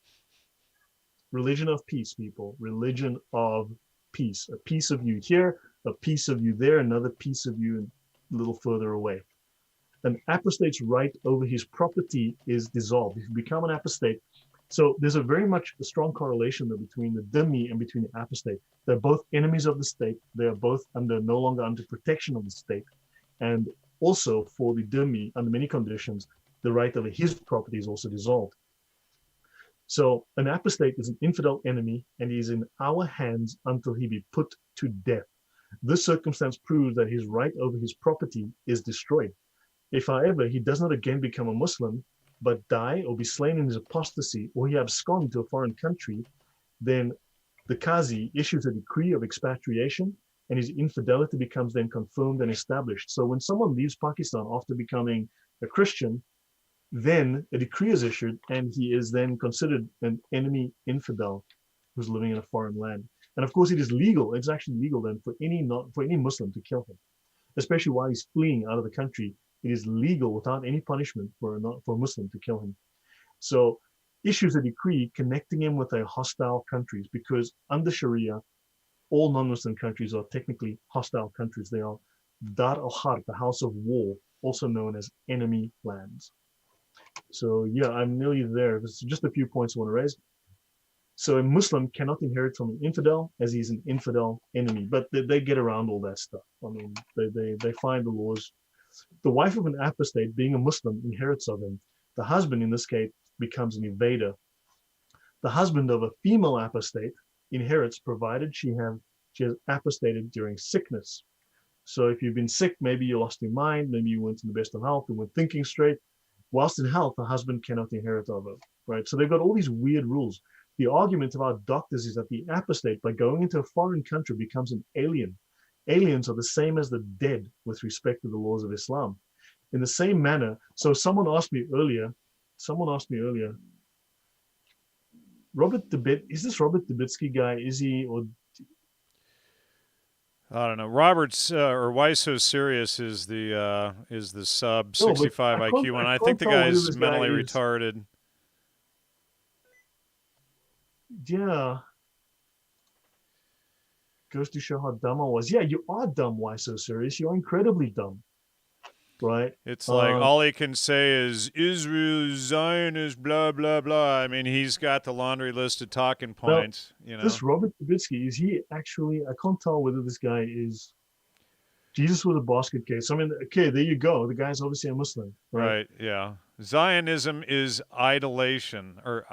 Religion of peace, people. Religion of peace. A piece of you here, a piece of you there, another piece of you a little further away. An apostate's right over his property is dissolved. If you become an apostate, so there's a very much a strong correlation between the dhimmi and between the apostate. They're both enemies of the state. They are both no longer under protection of the state. And also for the dhimmi, under many conditions, the right over his property is also dissolved. So an apostate is an infidel enemy, and he is in our hands until he be put to death. This circumstance proves that his right over his property is destroyed. If, however, he does not again become a Muslim, but die or be slain in his apostasy, or he abscond to a foreign country, then the Qazi issues a decree of expatriation, and his infidelity becomes then confirmed and established. So when someone leaves Pakistan after becoming a Christian, then a decree is issued, and he is then considered an enemy infidel who's living in a foreign land. And of course, it is legal. It's actually legal then for any Muslim to kill him, especially while he's fleeing out of the country. It is legal without any punishment for a Muslim to kill him. So issues a decree connecting him with a hostile countries, because under Sharia, all non-Muslim countries are technically hostile countries. They are Dar al-Harb, the house of war, also known as enemy lands. So yeah, I'm nearly there. There's just a few points I want to raise. So a Muslim cannot inherit from an infidel, as he's an infidel enemy, but they get around all that stuff. I mean, they find the laws. The wife of an apostate, being a Muslim, inherits of him. The husband, in this case, becomes an invader. The husband of a female apostate inherits, provided she has apostated during sickness. So if you've been sick, maybe you lost your mind, maybe you weren't in the best of health, you weren't thinking straight. Whilst in health, the husband cannot inherit of her, right? So they've got all these weird rules. The argument of our doctors is that the apostate, by going into a foreign country, becomes an alien. Aliens are the same as the dead with respect to the laws of Islam. In the same manner, so someone asked me earlier, Robert Debit, is this Robert Debitsky guy? Is he, or
I don't know. Robert's or Why So Serious is the sub
no, but
65 IQ one. I think the
can't tell whether
guy's
this guy
mentally
is-
retarded.
Yeah. Goes to show how dumb I was. Yeah, you are dumb. Why so serious? You're incredibly dumb, right?
It's like all he can say is Israel, Zionist, blah blah blah. I mean, he's got the laundry list of talking points. You know,
This Robert Debitsky, is he actually? I can't tell whether this guy is Jesus with a basket case. I mean, okay, there you go. The guy's obviously a Muslim, right?
right? Yeah, Zionism is idolation or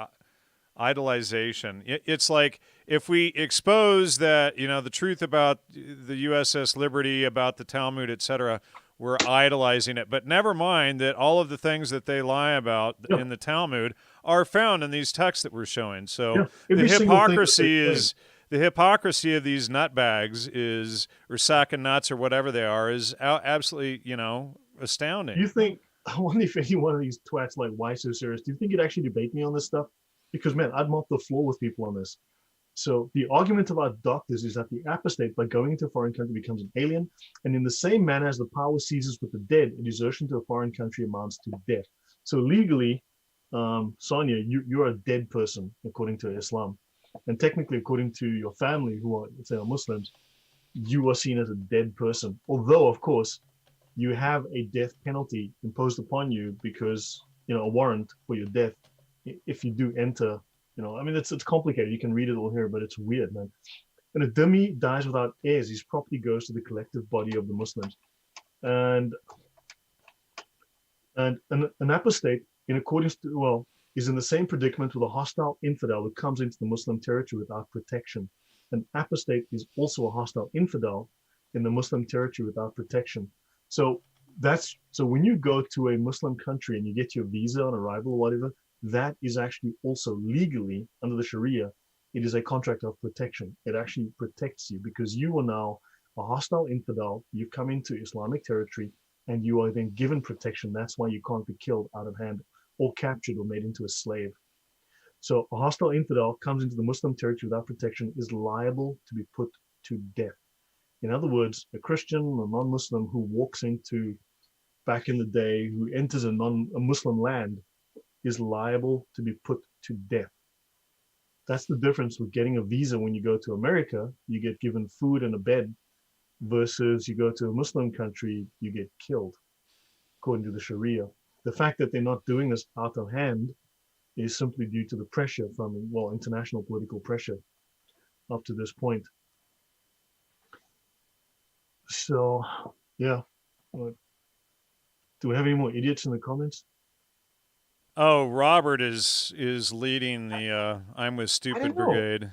idolization. It's like if we expose that, you know, the truth about the USS Liberty, about the Talmud, etc., we're idolizing it. But never mind that all of the things that they lie about
Yeah,
in the Talmud are found in these texts that we're showing. So
yeah.
the
Every single thing that they
hypocrisy
claim.
is the hypocrisy of these nutbags is, or sack and nuts or whatever they are, is absolutely,
Do you
astounding.
think, I wonder if any one of these twats like, why so serious? Do you think you'd actually debate me on this stuff? Because, man, I'd mop the floor with people on this. So the argument about doctors is that the apostate, by going into a foreign country, becomes an alien. And in the same manner as the power ceases with the dead, a desertion to a foreign country amounts to death. So legally, Sonia, you're a dead person, according to Islam. And technically, according to your family, who are, say, are Muslims, you are seen as a dead person. Although, of course, you have a death penalty imposed upon you because, a warrant for your death if you do enter. I mean, it's complicated. You can read it all here, but it's weird, man. When a dhimmi dies without heirs, his property goes to the collective body of the Muslims. And an apostate, in accordance to, is in the same predicament with a hostile infidel who comes into the Muslim territory without protection. An apostate is also a hostile infidel in the Muslim territory without protection. So when you go to a Muslim country and you get your visa on arrival or whatever, that is actually also legally under the Sharia. It is a contract of protection. It actually protects you because you are now a hostile infidel. You've come into Islamic territory and you are then given protection. That's why you can't be killed out of hand or captured or made into a slave. So a hostile infidel comes into the Muslim territory without protection, is liable to be put to death. In other words, a Christian or non-Muslim who walks into, back in the day, who enters a Muslim land is liable to be put to death. That's the difference with getting a visa. When you go to America, you get given food and a bed, versus you go to a Muslim country, you get killed, according to the Sharia. The fact that they're not doing this out of hand is simply due to the pressure from, international political pressure up to this point. So, yeah. Do we have any more idiots in the comments?
Oh, Robert is leading the I'm with
I
Stupid
don't know.
Brigade,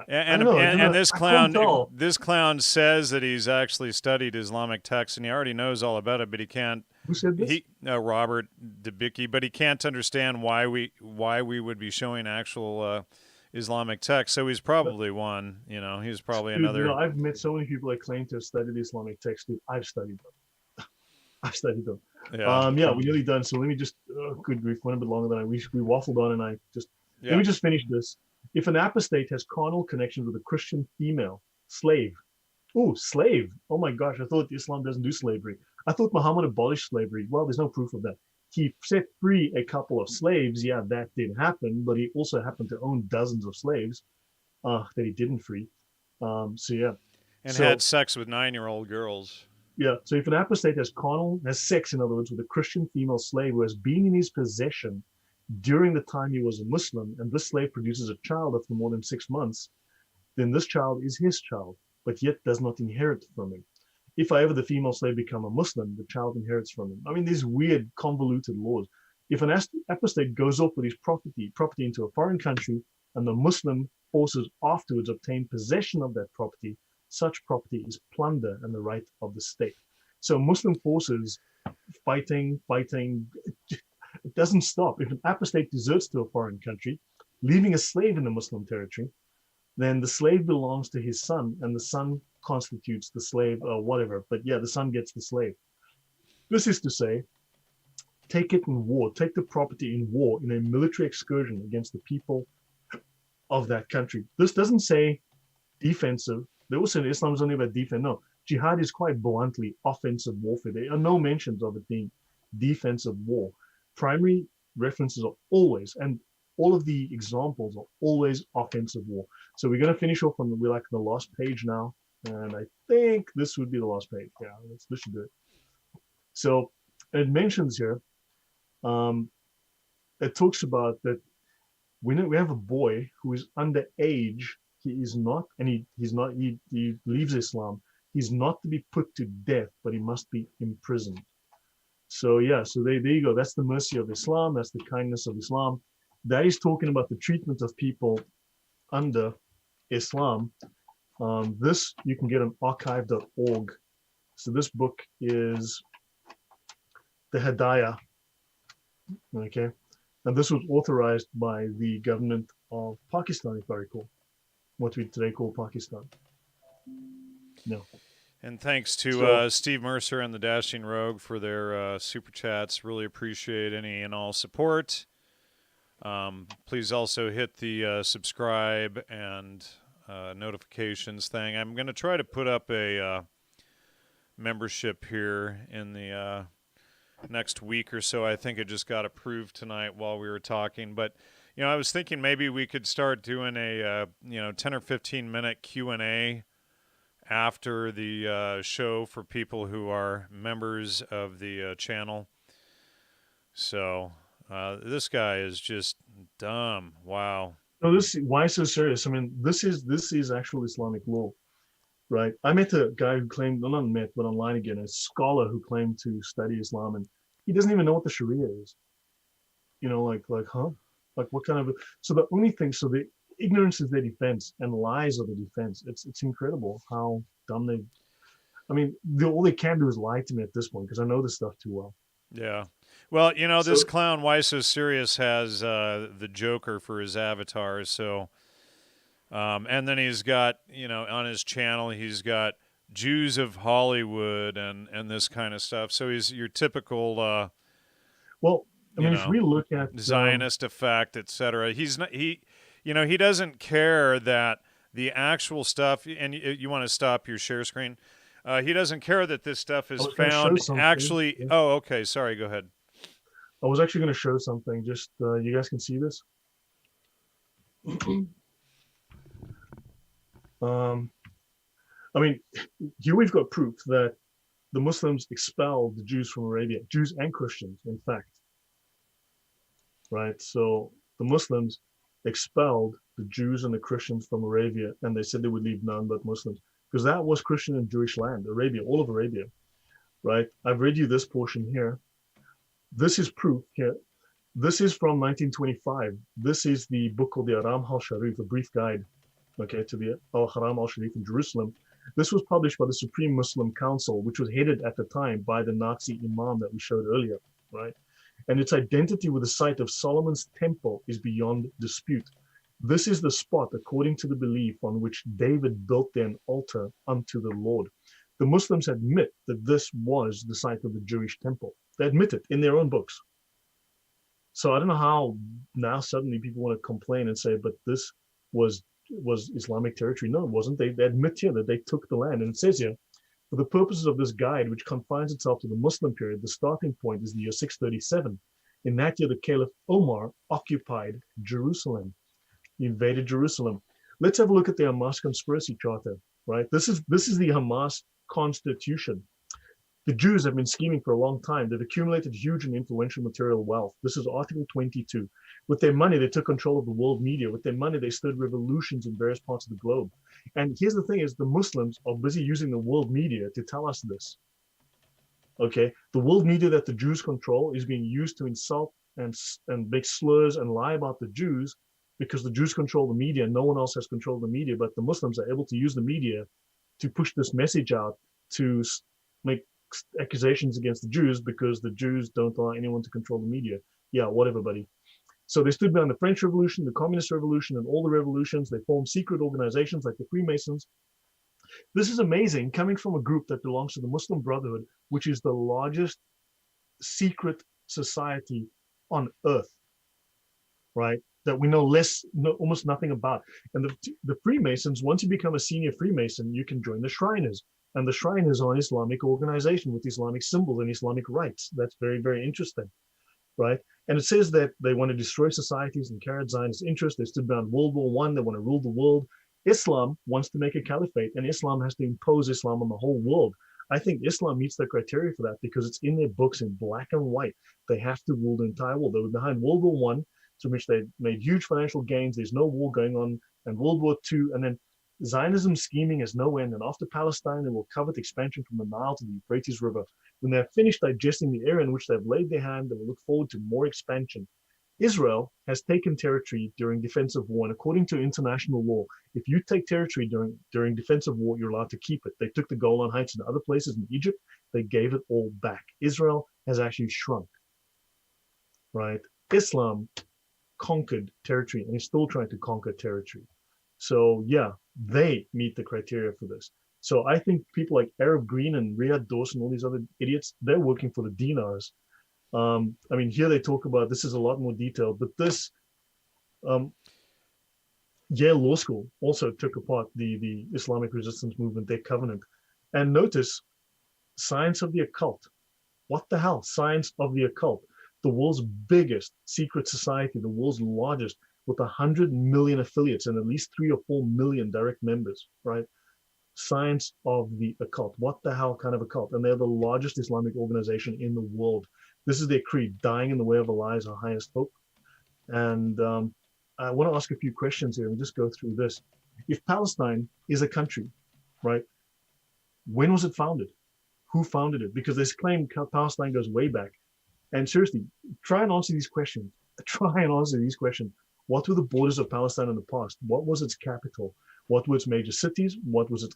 I don't know.
And this
I can't
clown,
tell.
says that he's actually studied Islamic texts and he already knows all about it, but he can't.
Who said this?
Robert Debicki, but he can't understand why we would be showing actual Islamic texts. So he's
But,
probably one. He's probably
dude,
another.
I've met so many people that claim to have studied Islamic texts. Dude, I've studied them. I've studied them.
Yeah.
Yeah, we're nearly done. So let me just, good grief, went a bit longer than we waffled on, and let me just finish this. If an apostate has carnal connections with a Christian female slave, slave. Oh my gosh, I thought Islam doesn't do slavery. I thought Muhammad abolished slavery. Well, there's no proof of that. He set free a couple of slaves. Yeah, that did happen, but he also happened to own dozens of slaves that he didn't free. So yeah.
And
So
had sex with 9-year-old girls.
yeah, so if an apostate has sex, in other words, with a Christian female slave who has been in his possession during the time he was a Muslim, and this slave produces a child after more than 6 months, then this child is his child, but yet does not inherit from him. If however the female slave become a Muslim, the child inherits from him. I mean, these weird, convoluted laws. If an apostate goes off with his property into a foreign country, and the Muslim forces afterwards obtain possession of that property, such property is plunder and the right of the state. So Muslim forces fighting, it doesn't stop. If an apostate deserts to a foreign country, leaving a slave in the Muslim territory, then the slave belongs to his son, and the son constitutes the slave or whatever. But yeah, the son gets the slave. This is to say, take it in war, take the property in war, in a military excursion against the people of that country. This doesn't say defensive. They also say Islam is only about defense. No, jihad is quite bluntly offensive warfare. There are no mentions of it being defensive war. Primary references are always, and all of the examples are always offensive war. So we're going to finish off on the last page now, and I think this would be the last page. Yeah, this should do it. So it mentions here, it talks about that when we have a boy who is underage, he is not, and he leaves Islam. He's not to be put to death, but he must be imprisoned. So yeah, so there you go. That's the mercy of Islam. That's the kindness of Islam. That is talking about the treatment of people under Islam. This you can get on archive.org. So this book is the Hadaya, okay? And this was authorized by the government of Pakistan, if I recall, what we today call Pakistan. No.
And thanks to
So,
Steve Mercer and the Dashing Rogue for their super chats. Really appreciate any and all support. Please also hit the subscribe and notifications thing. I'm going to try to put up a membership here in the next week or so. I think it just got approved tonight while we were talking. But, you know, I was thinking maybe we could start doing a, 10 or 15 minute Q&A after the show for people who are members of the channel. So this guy is just dumb. Wow.
no, why so serious? I mean, this is actual Islamic law, right? I met a guy who claimed, well, not met, but online again, a scholar who claimed to study Islam, and he doesn't even know what the Sharia is. You know, huh? Like what kind of? So the only thing, so the ignorance is their defense, and lies are the defense. It's incredible how dumb they. I mean, all they can do is lie to me at this point because I know this stuff too well.
Yeah. Well, you know,
So,
this clown, Why So Serious, has the Joker for his avatar. So, and then he's got, on his channel, he's got Jews of Hollywood and this kind of stuff. So he's your typical,
well, I mean, if we look at
Zionist effect, etc. He's not he doesn't care that the actual stuff. And you want to stop your share screen. He doesn't care that this stuff is found actually. Yeah. Oh, okay. Sorry. Go ahead.
I was actually going to show something. Just you guys can see this. I mean, here we've got proof that the Muslims expelled the Jews from Arabia, Jews and Christians, in fact. Right? So the Muslims expelled the Jews and the Christians from Arabia, and they said they would leave none but Muslims, because that was Christian and Jewish land, Arabia, all of Arabia. Right? I've read you this portion here. This is proof here. This is from 1925. This is the book called the Aram al-Sharif, a brief guide, okay, to the Al-Haram al-Sharif in Jerusalem. This was published by the Supreme Muslim Council, which was headed at the time by the Nazi imam that we showed earlier, right? And its identity with the site of Solomon's temple is beyond dispute. This is the spot, according to the belief, on which David built an altar unto the Lord. The Muslims admit that this was the site of the Jewish temple. They admit it in their own books. So I don't know how now suddenly people want to complain and say, but this was Islamic territory. No, it wasn't. They admit here that they took the land. And it says here, for the purposes of this guide, which confines itself to the Muslim period, the starting point is the year 637. In that year, the Caliph Omar occupied Jerusalem. He invaded Jerusalem. Let's have a look at the Hamas conspiracy charter, right? This is the Hamas constitution. The Jews have been scheming for a long time. They've accumulated huge and influential material wealth. This is Article 22. With their money, they took control of the world media. With their money, they stirred revolutions in various parts of the globe. And here's the thing is the Muslims are busy using the world media to tell us this. Okay, the world media that the Jews control is being used to insult and make slurs and lie about the Jews because the Jews control the media. No one else has control of the media, but the Muslims are able to use the media to push this message out to make accusations against the Jews because the Jews don't allow anyone to control the media. Yeah, whatever, buddy. So they stood behind the French Revolution, the Communist Revolution, and all the revolutions. They formed secret organizations like the Freemasons. This is amazing, coming from a group that belongs to the Muslim Brotherhood, which is the largest secret society on earth, right? That we know almost nothing about. And the Freemasons, once you become a senior Freemason, you can join the Shriners. And the Shriners are an Islamic organization with Islamic symbols and Islamic rites. That's very, very interesting, right? And it says that they want to destroy societies and carry out Zionist interests. They stood behind World War I. They want to rule the world. Islam wants to make a caliphate, and Islam has to impose Islam on the whole world. I think Islam meets the criteria for that because it's in their books in black and white. They have to rule the entire world. They were behind World War I, to which they made huge financial gains. There's no war going on, and World War II, and then Zionism scheming has no end, and after Palestine, they will covet expansion from the Nile to the Euphrates River. When they're finished digesting the area in which they've laid their hand, they will look forward to more expansion. Israel has taken territory during defensive war, and according to international law, if you take territory during defensive war, you're allowed to keep it. They took the Golan Heights and other places in Egypt. They gave it all back. Israel has actually shrunk, right? Islam conquered territory and is still trying to conquer territory. So yeah, they meet the criteria for this. So I think people like Arab Green and Riyad Dawson, all these other idiots, they're working for the dinars. I mean, here they talk about this is a lot more detailed, but this um, Yale Law School also took apart the Islamic resistance movement, their covenant, and notice science of the occult. What the hell? Science of the occult, the world's biggest secret society, the world's largest, with 100 million affiliates and at least 3 or 4 million direct members, right? Science of the occult. What the hell kind of occult? And they're the largest Islamic organization in the world. This is their creed: dying in the way of Allah is our highest hope. And I want to ask a few questions here and just go through this. If Palestine is a country, right, when was it founded? Who founded it? Because this claim Palestine goes way back. And seriously, try and answer these questions. Try and answer these questions. What were the borders of Palestine in the past? What was its capital? What were its major cities? What was its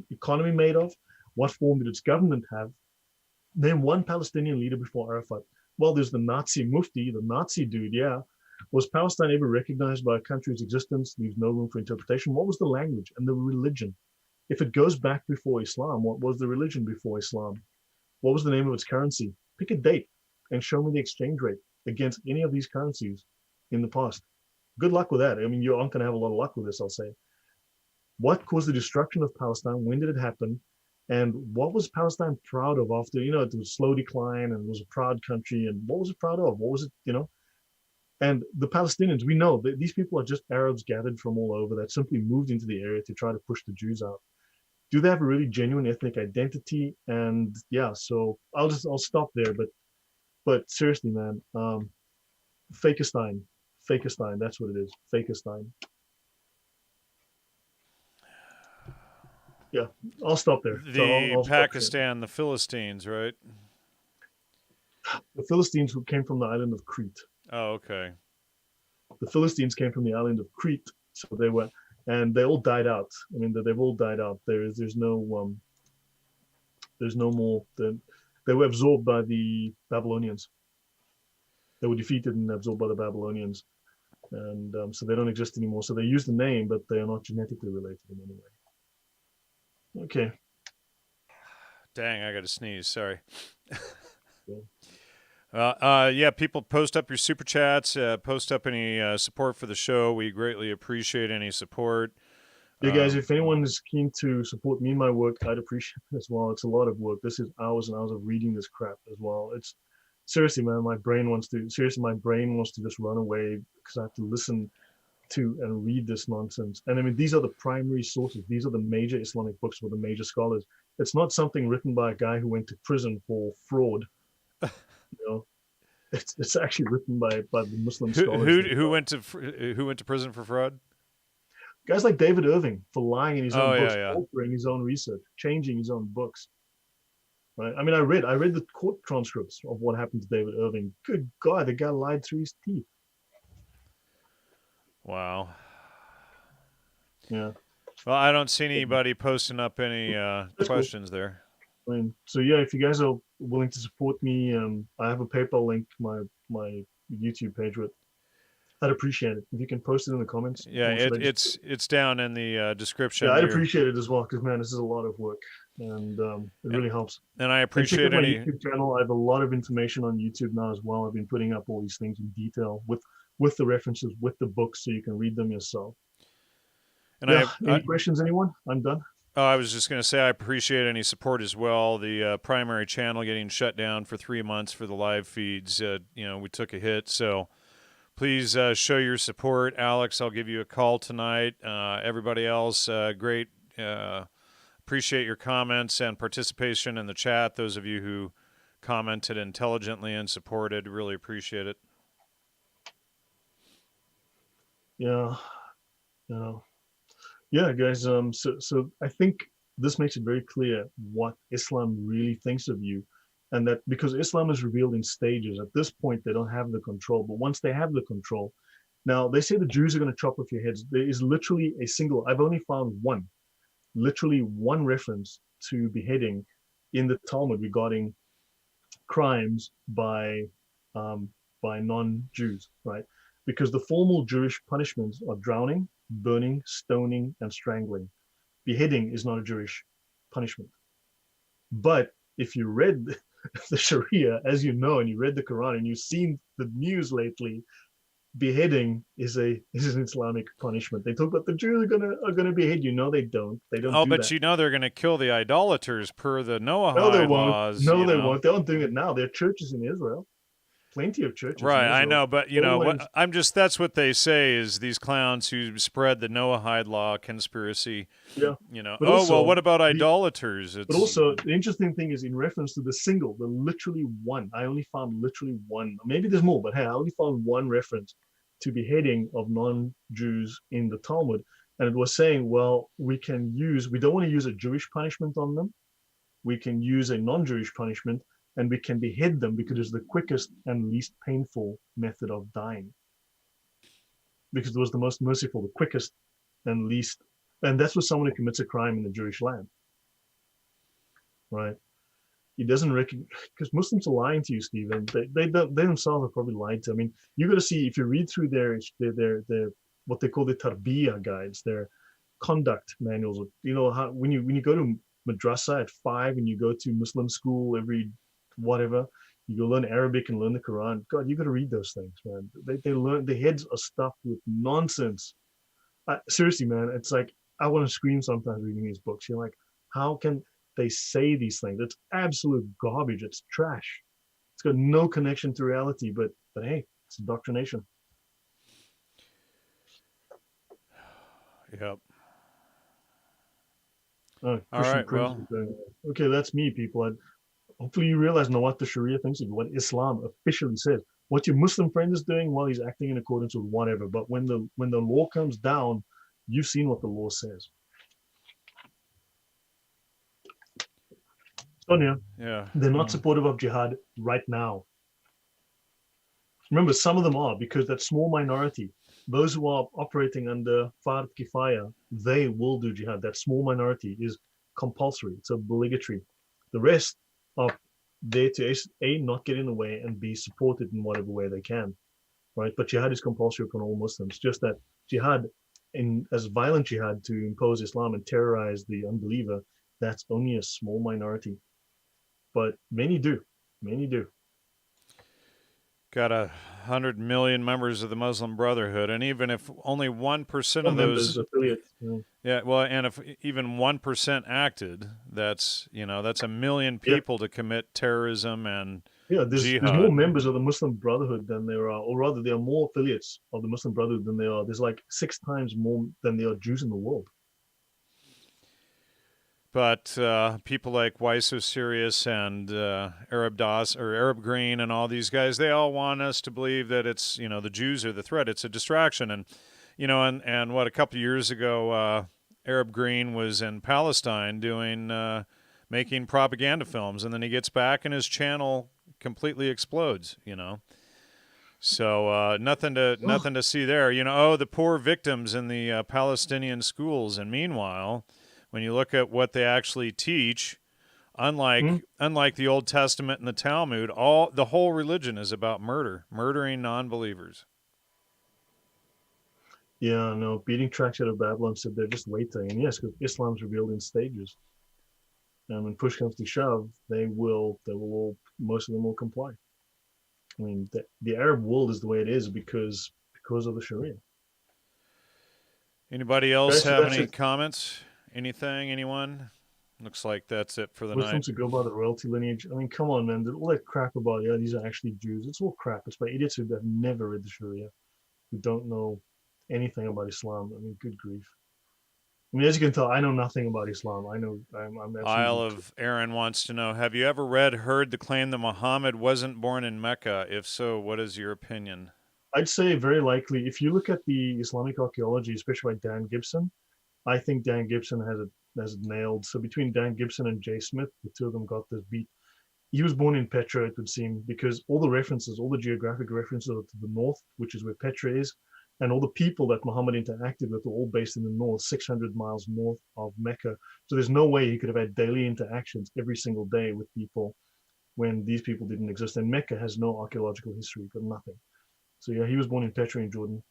economy made of? What form did its government have? Name one Palestinian leader before Arafat. Well, there's the Nazi Mufti, the Nazi dude, yeah. Was Palestine ever recognized by a country's existence? Leaves no room for interpretation. What was the language and the religion? If it goes back before Islam, what was the religion before Islam? What was the name of its currency? Pick a date and show me the exchange rate against any of these currencies in the past. Good luck with that. I mean, you aren't going to have a lot of luck with this, I'll say. What caused the destruction of Palestine? When did it happen? And what was Palestine proud of after, it was a slow decline and it was a proud country? And what was it proud of? What was it? And the Palestinians, we know that these people are just Arabs gathered from all over that simply moved into the area to try to push the Jews out. Do they have a really genuine ethnic identity? And yeah, so I'll stop there. But seriously, man, Fakestein, that's what it is. Fakestein. Yeah, I'll stop there.
The Pakistan, the Philistines, right?
The Philistines came from the island of Crete.
Oh, okay.
The Philistines came from the island of Crete, so they were, and they all died out. I mean, they've all died out. There's no more. They were absorbed by the Babylonians. They were defeated and absorbed by the Babylonians, and so they don't exist anymore. So they use the name, but they are not genetically related in any way. Okay.
Dang, I got to sneeze. Sorry.
Yeah.
Yeah, people post up your super chats, post up any support for the show. We greatly appreciate any support.
Yeah, guys, if anyone is keen to support me and my work, I'd appreciate it as well. It's a lot of work. This is hours and hours of reading this crap as well. It's seriously, man, my brain wants to just run away because I have to listen to and read this nonsense. And I mean, these are the primary sources. These are the major Islamic books with the major scholars. It's not something written by a guy who went to prison for fraud. It's actually written by the Muslim scholars.
Who went to prison for fraud?
Guys like David Irving for lying in his own books,
yeah.
altering his own research, changing his own books. Right? I mean, I read the court transcripts of what happened to David Irving. Good God, the guy lied through his teeth.
Wow.
Yeah.
Well, I don't see anybody posting up any questions
cool.
there.
I mean, so yeah, if you guys are willing to support me, I have a PayPal link, my YouTube page with. I'd appreciate it if you can post it in the comments.
Yeah, it's down in the description.
Yeah, I'd appreciate it as well because man, this is a lot of work, and it really helps.
And I appreciate
my YouTube channel. I have a lot of information on YouTube now as well. I've been putting up all these things in detail with the references, with the books, so you can read them yourself. And yeah, any questions, anyone? I'm done.
Oh, I was just going to say I appreciate any support as well. The primary channel getting shut down for 3 months for the live feeds, we took a hit. So please show your support. Alex, I'll give you a call tonight. Everybody else, great. Appreciate your comments and participation in the chat. Those of you who commented intelligently and supported, really appreciate it.
Yeah. Yeah, guys. So I think this makes it very clear what Islam really thinks of you. And that because Islam is revealed in stages, at this point they don't have the control. But once they have the control, now they say the Jews are going to chop off your heads. There is literally a single, I've only found one, literally one reference to beheading in the Talmud regarding crimes um, by non-Jews, right? Because the formal Jewish punishments are drowning, burning, stoning, and strangling. Beheading is not a Jewish punishment. But if you read the Sharia, as you know, and you read the Quran and you've seen the news lately, beheading is an Islamic punishment. They talk about the Jews are gonna behead you. No, they don't. They don't
Oh,
do
but
that.
you know they're going to kill the idolaters per the
No, they
Noahide
won't.
laws,
No,
you
they
know.
won't. They're not doing it now. There are churches in Israel, plenty of churches in
Right, I
Israel.
know, but you know what? I'm just that's what they say is these clowns who spread the Noahide law conspiracy.
Yeah,
You know,
but
oh well,
also
what about
the
idolaters?
but
It's
also the interesting thing is in reference to the single, the literally one. I only found literally one. Maybe there's more, but hey, I only found one reference to beheading of non-Jews in the Talmud, and it was saying, well, we don't want to use a Jewish punishment on them. We can use a non-Jewish punishment, and we can behead them because it's the quickest and least painful method of dying. Because it was the most merciful, the quickest and least, and that's for someone who commits a crime in the Jewish land, right? He doesn't recognize because Muslims are lying to you, Stephen. They themselves are probably lying to. I mean, you got to see if you read through their what they call the tarbiyah guides, their conduct manuals. You know how when you go to madrasa at 5 and you go to Muslim school every whatever, you go learn Arabic and learn the Quran. God, you got to read those things, man. They learn their heads are stuffed with nonsense. Seriously, man, it's like I want to scream sometimes reading these books. You're like, how can they say these things? It's absolute garbage. It's trash. It's got no connection to reality. But hey, it's indoctrination.
yep. All
Christian
right,
Prince
well,
is going, okay, that's me, people. And hopefully you realize now what the Sharia thinks of what Islam officially says. What your Muslim friend is doing, well, he's acting in accordance with whatever. But when the law comes down, you've seen what the law says. Sonia,
yeah.
they're not supportive of jihad right now. Remember, some of them are because that small minority, those who are operating under Fard Kifaya, they will do jihad. That small minority is compulsory. It's obligatory. The rest are there to A, not get in the way, and B, supported in whatever way they can. Right? But jihad is compulsory upon all Muslims. Just that jihad, as violent jihad to impose Islam and terrorize the unbeliever, that's only a small minority. But many do. Many do.
Got 100 million members of the Muslim Brotherhood, and even if only 1%
Some
of
members,
those,
affiliates.
yeah, well, and if even 1% acted, that's a million
Yeah.
people to commit terrorism and
Yeah, there's more
jihad.
members of the Muslim Brotherhood than there are, or rather, there are more affiliates of the Muslim Brotherhood than there are. There's like 6 times more than there are Jews in the world.
But people like Weiss Sirius and Arab Das or Arab Green and all these guys, they all want us to believe that it's the Jews are the threat. It's a distraction, and and what a couple of years ago, Arab Green was in Palestine doing making propaganda films, and then he gets back and his channel completely explodes. So nothing to see there. The poor victims in the Palestinian schools, and meanwhile, when you look at what they actually teach,
Hmm?
unlike the Old Testament and the Talmud, the whole religion is about murdering non-believers.
Yeah, no, beating tracks out of Babylon said they're just waiting. And yes, because Islam's revealed in stages. And when push comes to shove, most of them will comply. I mean, the Arab world is the way it is because of the Sharia.
Anybody
Okay,
else
so
have
that's
any
it.
comments? Anything? Anyone? Looks like that's it for the night.
Muslims who go by the royalty lineage. I mean, come on, man. All that crap about, yeah, these are actually Jews. It's all crap. It's by idiots who have never read the Sharia, who don't know anything about Islam. I mean, good grief. I mean, as you can tell, I know nothing about Islam. I know I'm
Isle
absolutely.
of Aaron wants to know, have you ever heard the claim that Muhammad wasn't born in Mecca? If so, what is your opinion?
I'd say very likely. If you look at the Islamic archaeology, especially by Dan Gibson, I think Dan Gibson has it nailed. So between Dan Gibson and Jay Smith, the two of them got this beat. he was born in Petra, it would seem, because all the references, all the geographic references are to the north, which is where Petra is, and all the people that Muhammad interacted with were all based in the north, 600 miles north of Mecca. So there's no way he could have had daily interactions every single day with people when these people didn't exist. And Mecca has no archaeological history, got nothing. So yeah, he was born in Petra in Jordan.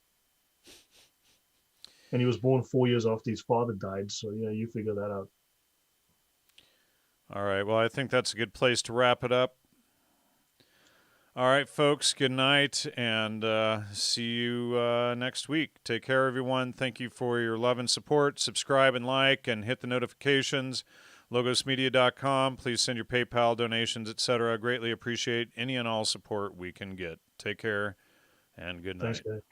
And he was born 4 years after his father died. So yeah, you figure that out.
All right. Well, I think that's a good place to wrap it up. All right, folks, good night, and see you next week. Take care, everyone. Thank you for your love and support. Subscribe and like, and hit the notifications. logosmedia.com. Please send your PayPal donations, etc. Greatly appreciate any and all support we can get. Take care, and good night.
Thanks, guys.